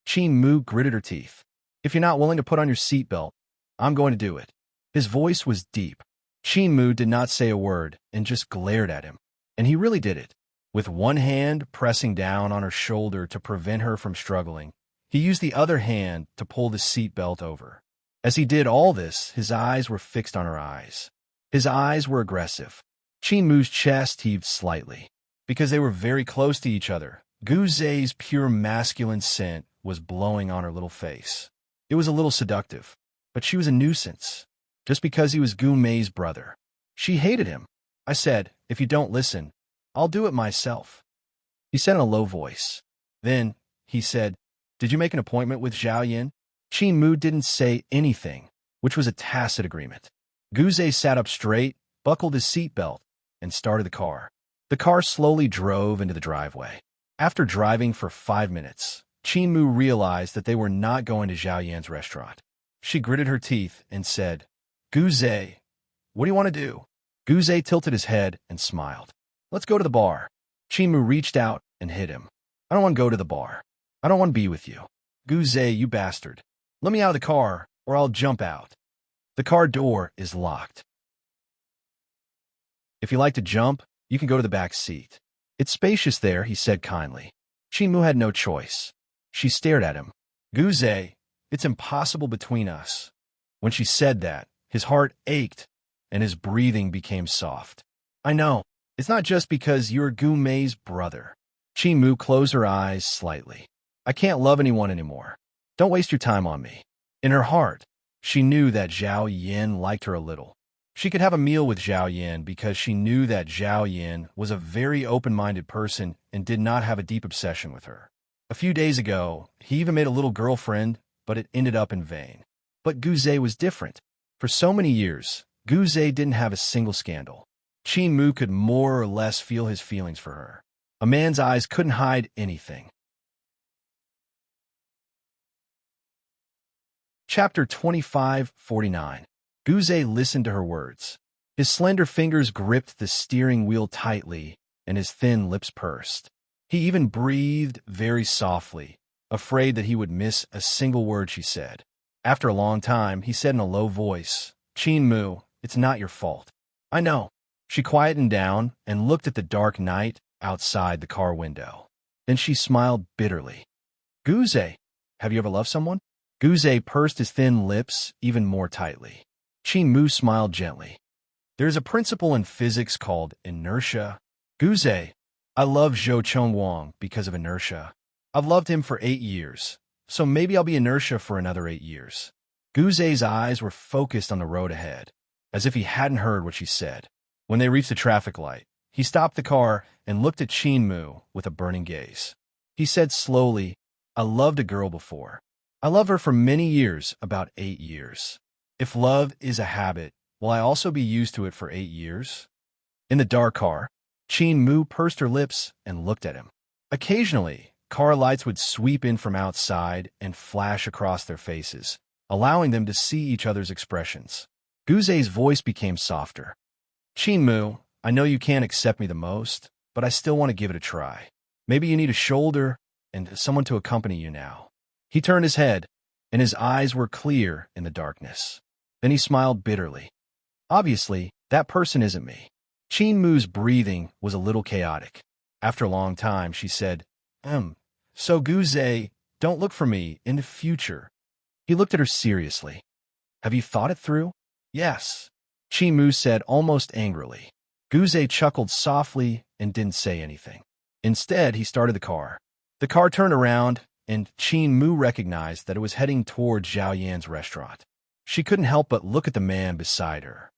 Qin Mu gritted her teeth. If you're not willing to put on your seatbelt, I'm going to do it. His voice was deep. Qin Mu did not say a word and just glared at him. And he really did it. With one hand pressing down on her shoulder to prevent her from struggling, he used the other hand to pull the seatbelt over. As he did all this, his eyes were fixed on her eyes. His eyes were aggressive. Qin Mu's chest heaved slightly. Because they were very close to each other, Guze's pure masculine scent was blowing on her little face. It was a little seductive, but she was a nuisance. Just because he was Gu Mei's brother. She hated him. I said, if you don't listen, I'll do it myself. He said in a low voice. Then, he said, did you make an appointment with Zhao Yin? Qin Mu didn't say anything, which was a tacit agreement. Guze sat up straight, buckled his seatbelt, and started the car. The car slowly drove into the driveway. After driving for 5 minutes, Qin Mu realized that they were not going to Zhao Yan's restaurant. She gritted her teeth and said, Guze, what do you want to do? Guze tilted his head and smiled. Let's go to the bar. Qin Mu reached out and hit him. I don't want to go to the bar. I don't want to be with you. Guze, you bastard. Let me out of the car, or I'll jump out. The car door is locked. If you like to jump, you can go to the back seat. It's spacious there, he said kindly. Qin Mu had no choice. She stared at him. Guze, it's impossible between us. When she said that, his heart ached, and his breathing became soft. I know. It's not just because you're Gu Mei's brother. Qin Mu closed her eyes slightly. I can't love anyone anymore. Don't waste your time on me. In her heart, she knew that Zhao Yin liked her a little. She could have a meal with Zhao Yin because she knew that Zhao Yin was a very open-minded person and did not have a deep obsession with her. A few days ago, he even made a little girlfriend, but it ended up in vain. But Guze was different. For so many years, Guze didn't have a single scandal. Qin Mu could more or less feel his feelings for her. A man's eyes couldn't hide anything. Chapter 25:49. Guze listened to her words. His slender fingers gripped the steering wheel tightly, and his thin lips pursed. He even breathed very softly, afraid that he would miss a single word she said. After a long time, he said in a low voice, Qin Mu, it's not your fault. I know. She quietened down and looked at the dark night outside the car window. Then she smiled bitterly. Guze, have you ever loved someone? Guze pursed his thin lips even more tightly. Qin Mu smiled gently. There's a principle in physics called inertia. Guze, I love Zhou Chongwang because of inertia. I've loved him for 8 years, so maybe I'll be inertia for another 8 years. Guze's eyes were focused on the road ahead, as if he hadn't heard what she said. When they reached the traffic light, he stopped the car and looked at Qin Mu with a burning gaze. He said slowly, I loved a girl before. I loved her for many years, about 8 years. If love is a habit, will I also be used to it for 8 years? In the dark car, Qin Mu pursed her lips and looked at him. Occasionally, car lights would sweep in from outside and flash across their faces, allowing them to see each other's expressions. Guze's voice became softer. Qin Mu, I know you can't accept me the most, but I still want to give it a try. Maybe you need a shoulder and someone to accompany you now. He turned his head, and his eyes were clear in the darkness. Then he smiled bitterly. Obviously, that person isn't me. Qin Mu's breathing was a little chaotic. After a long time, she said, So Guze, don't look for me in the future. He looked at her seriously. Have you thought it through? Yes. Qin Mu said almost angrily. Guze chuckled softly and didn't say anything. Instead, he started the car. The car turned around, and Qin Mu recognized that it was heading toward Zhao Yan's restaurant. She couldn't help but look at the man beside her.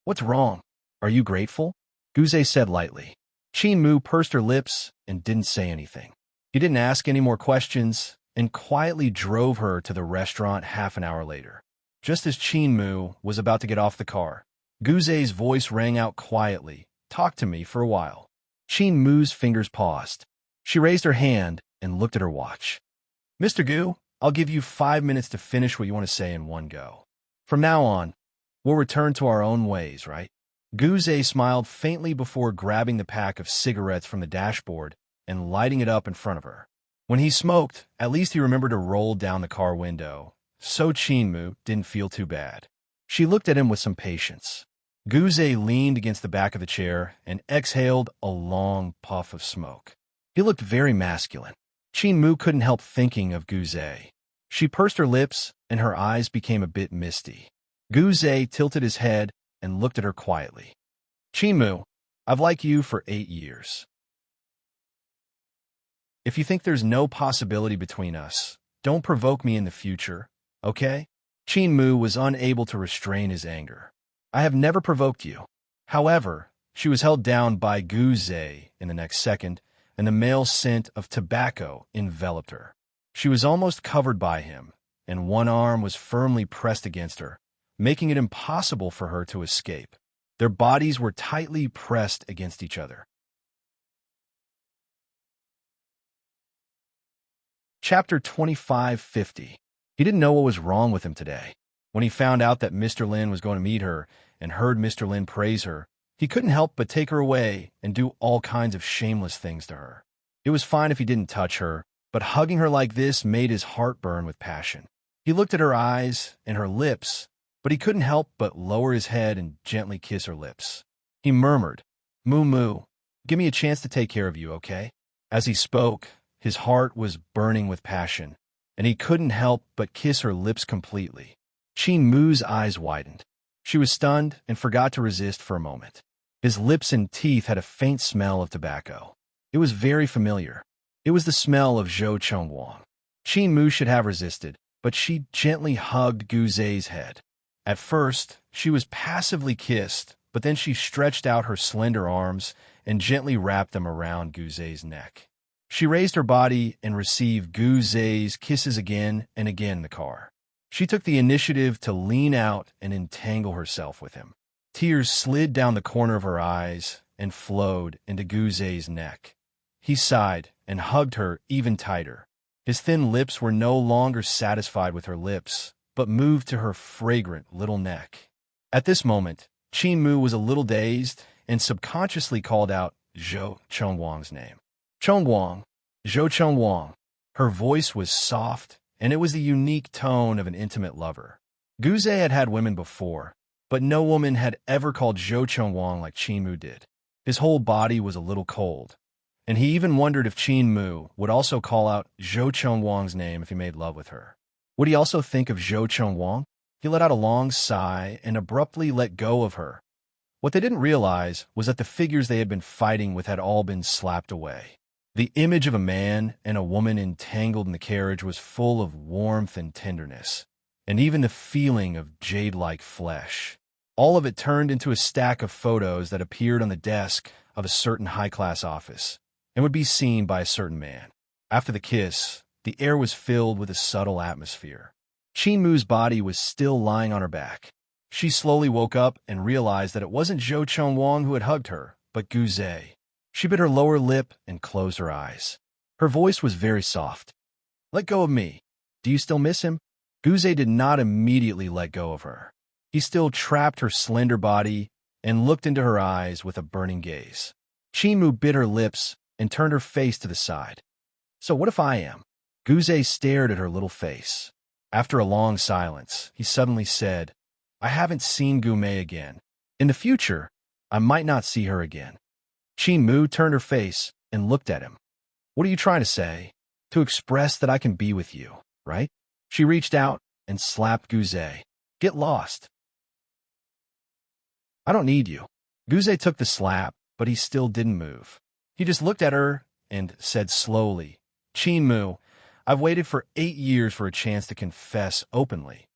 What's wrong? Are you grateful? Guze said lightly. Qin Mu pursed her lips and didn't say anything. He didn't ask any more questions and quietly drove her to the restaurant half an hour later. Just as Qin Mu was about to get off the car, Guze's voice rang out quietly, Talk to me for a while. Qin Mu's fingers paused. She raised her hand and looked at her watch. Mr. Gu, I'll give you 5 minutes to finish what you want to say in one go. From now on, we'll return to our own ways, right? Guzé smiled faintly before grabbing the pack of cigarettes from the dashboard and lighting it up in front of her. When he smoked, at least he remembered to roll down the car window, so Chinmu didn't feel too bad. She looked at him with some patience. Guzé leaned against the back of the chair and exhaled a long puff of smoke. He looked very masculine. Chinmu couldn't help thinking of Guzé. She pursed her lips, and her eyes became a bit misty. Guzé tilted his head and looked at her quietly. Chinmu, I've liked you for 8 years. If you think there's no possibility between us, don't provoke me in the future, okay? Chinmu was unable to restrain his anger. I have never provoked you. However, she was held down by Guzé in the next second, and the male scent of tobacco enveloped her. She was almost covered by him, and one arm was firmly pressed against her, making it impossible for her to escape. Their bodies were tightly pressed against each other. Chapter 2550. He didn't know what was wrong with him today. When he found out that Mr. Lin was going to meet her and heard Mr. Lin praise her, he couldn't help but take her away and do all kinds of shameless things to her. It was fine if he didn't touch her, but hugging her like this made his heart burn with passion. He looked at her eyes and her lips, but he couldn't help but lower his head and gently kiss her lips. He murmured, "Moo moo, give me a chance to take care of you, okay?" As he spoke, his heart was burning with passion, and he couldn't help but kiss her lips completely. Chinmu's eyes widened. She was stunned and forgot to resist for a moment. His lips and teeth had a faint smell of tobacco. It was very familiar. It was the smell of Zhou Chengwang. Chinmu should have resisted, but she gently hugged Guzé's head. At first, she was passively kissed, but then she stretched out her slender arms and gently wrapped them around Guzé's neck. She raised her body and received Guzé's kisses again and again in the car. She took the initiative to lean out and entangle herself with him. Tears slid down the corner of her eyes and flowed into Guzé's neck. He sighed and hugged her even tighter. His thin lips were no longer satisfied with her lips, but moved to her fragrant little neck. At this moment, Chinmu was a little dazed and subconsciously called out Zhou Chengwang's name. Chengwang, Zhou Chengwang. Her voice was soft, and it was the unique tone of an intimate lover. Guzé had had women before, but no woman had ever called Zhou Chengwang like Chinmu did. His whole body was a little cold, and he even wondered if Chinmu would also call out Zhou Chengwang's name if he made love with her. Would he also think of Zhou Chengwang? He let out a long sigh and abruptly let go of her. What they didn't realize was that the figures they had been fighting with had all been slapped away. The image of a man and a woman entangled in the carriage was full of warmth and tenderness, and even the feeling of jade-like flesh. All of it turned into a stack of photos that appeared on the desk of a certain high-class office and would be seen by a certain man. After the kiss, the air was filled with a subtle atmosphere. Chinmu's body was still lying on her back. She slowly woke up and realized that it wasn't Zhou Chengwang who had hugged her, but Guzé. She bit her lower lip and closed her eyes. Her voice was very soft. "Let go of me. Do you still miss him?" Guzé did not immediately let go of her. He still trapped her slender body and looked into her eyes with a burning gaze. Chinmu bit her lips and turned her face to the side. "So what if I am?" Guzé stared at her little face. After a long silence, he suddenly said, "I haven't seen Gumei again. In the future, I might not see her again." Chinmu turned her face and looked at him. "What are you trying to say? To express that I can be with you, right?" She reached out and slapped Guzé. "Get lost. I don't need you." Guzé took the slap, but he still didn't move. He just looked at her and said slowly, "Chinmu, I've waited for 8 years for a chance to confess openly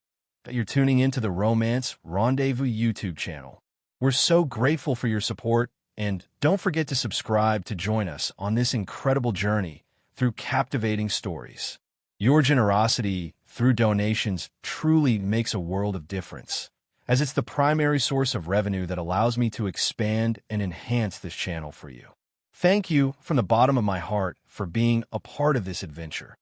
that you're tuning into the Romance Rendezvous YouTube channel. We're so grateful for your support, and don't forget to subscribe to join us on this incredible journey through captivating stories. Your generosity through donations truly makes a world of difference, as it's the primary source of revenue that allows me to expand and enhance this channel for you. Thank you from the bottom of my heart for being a part of this adventure.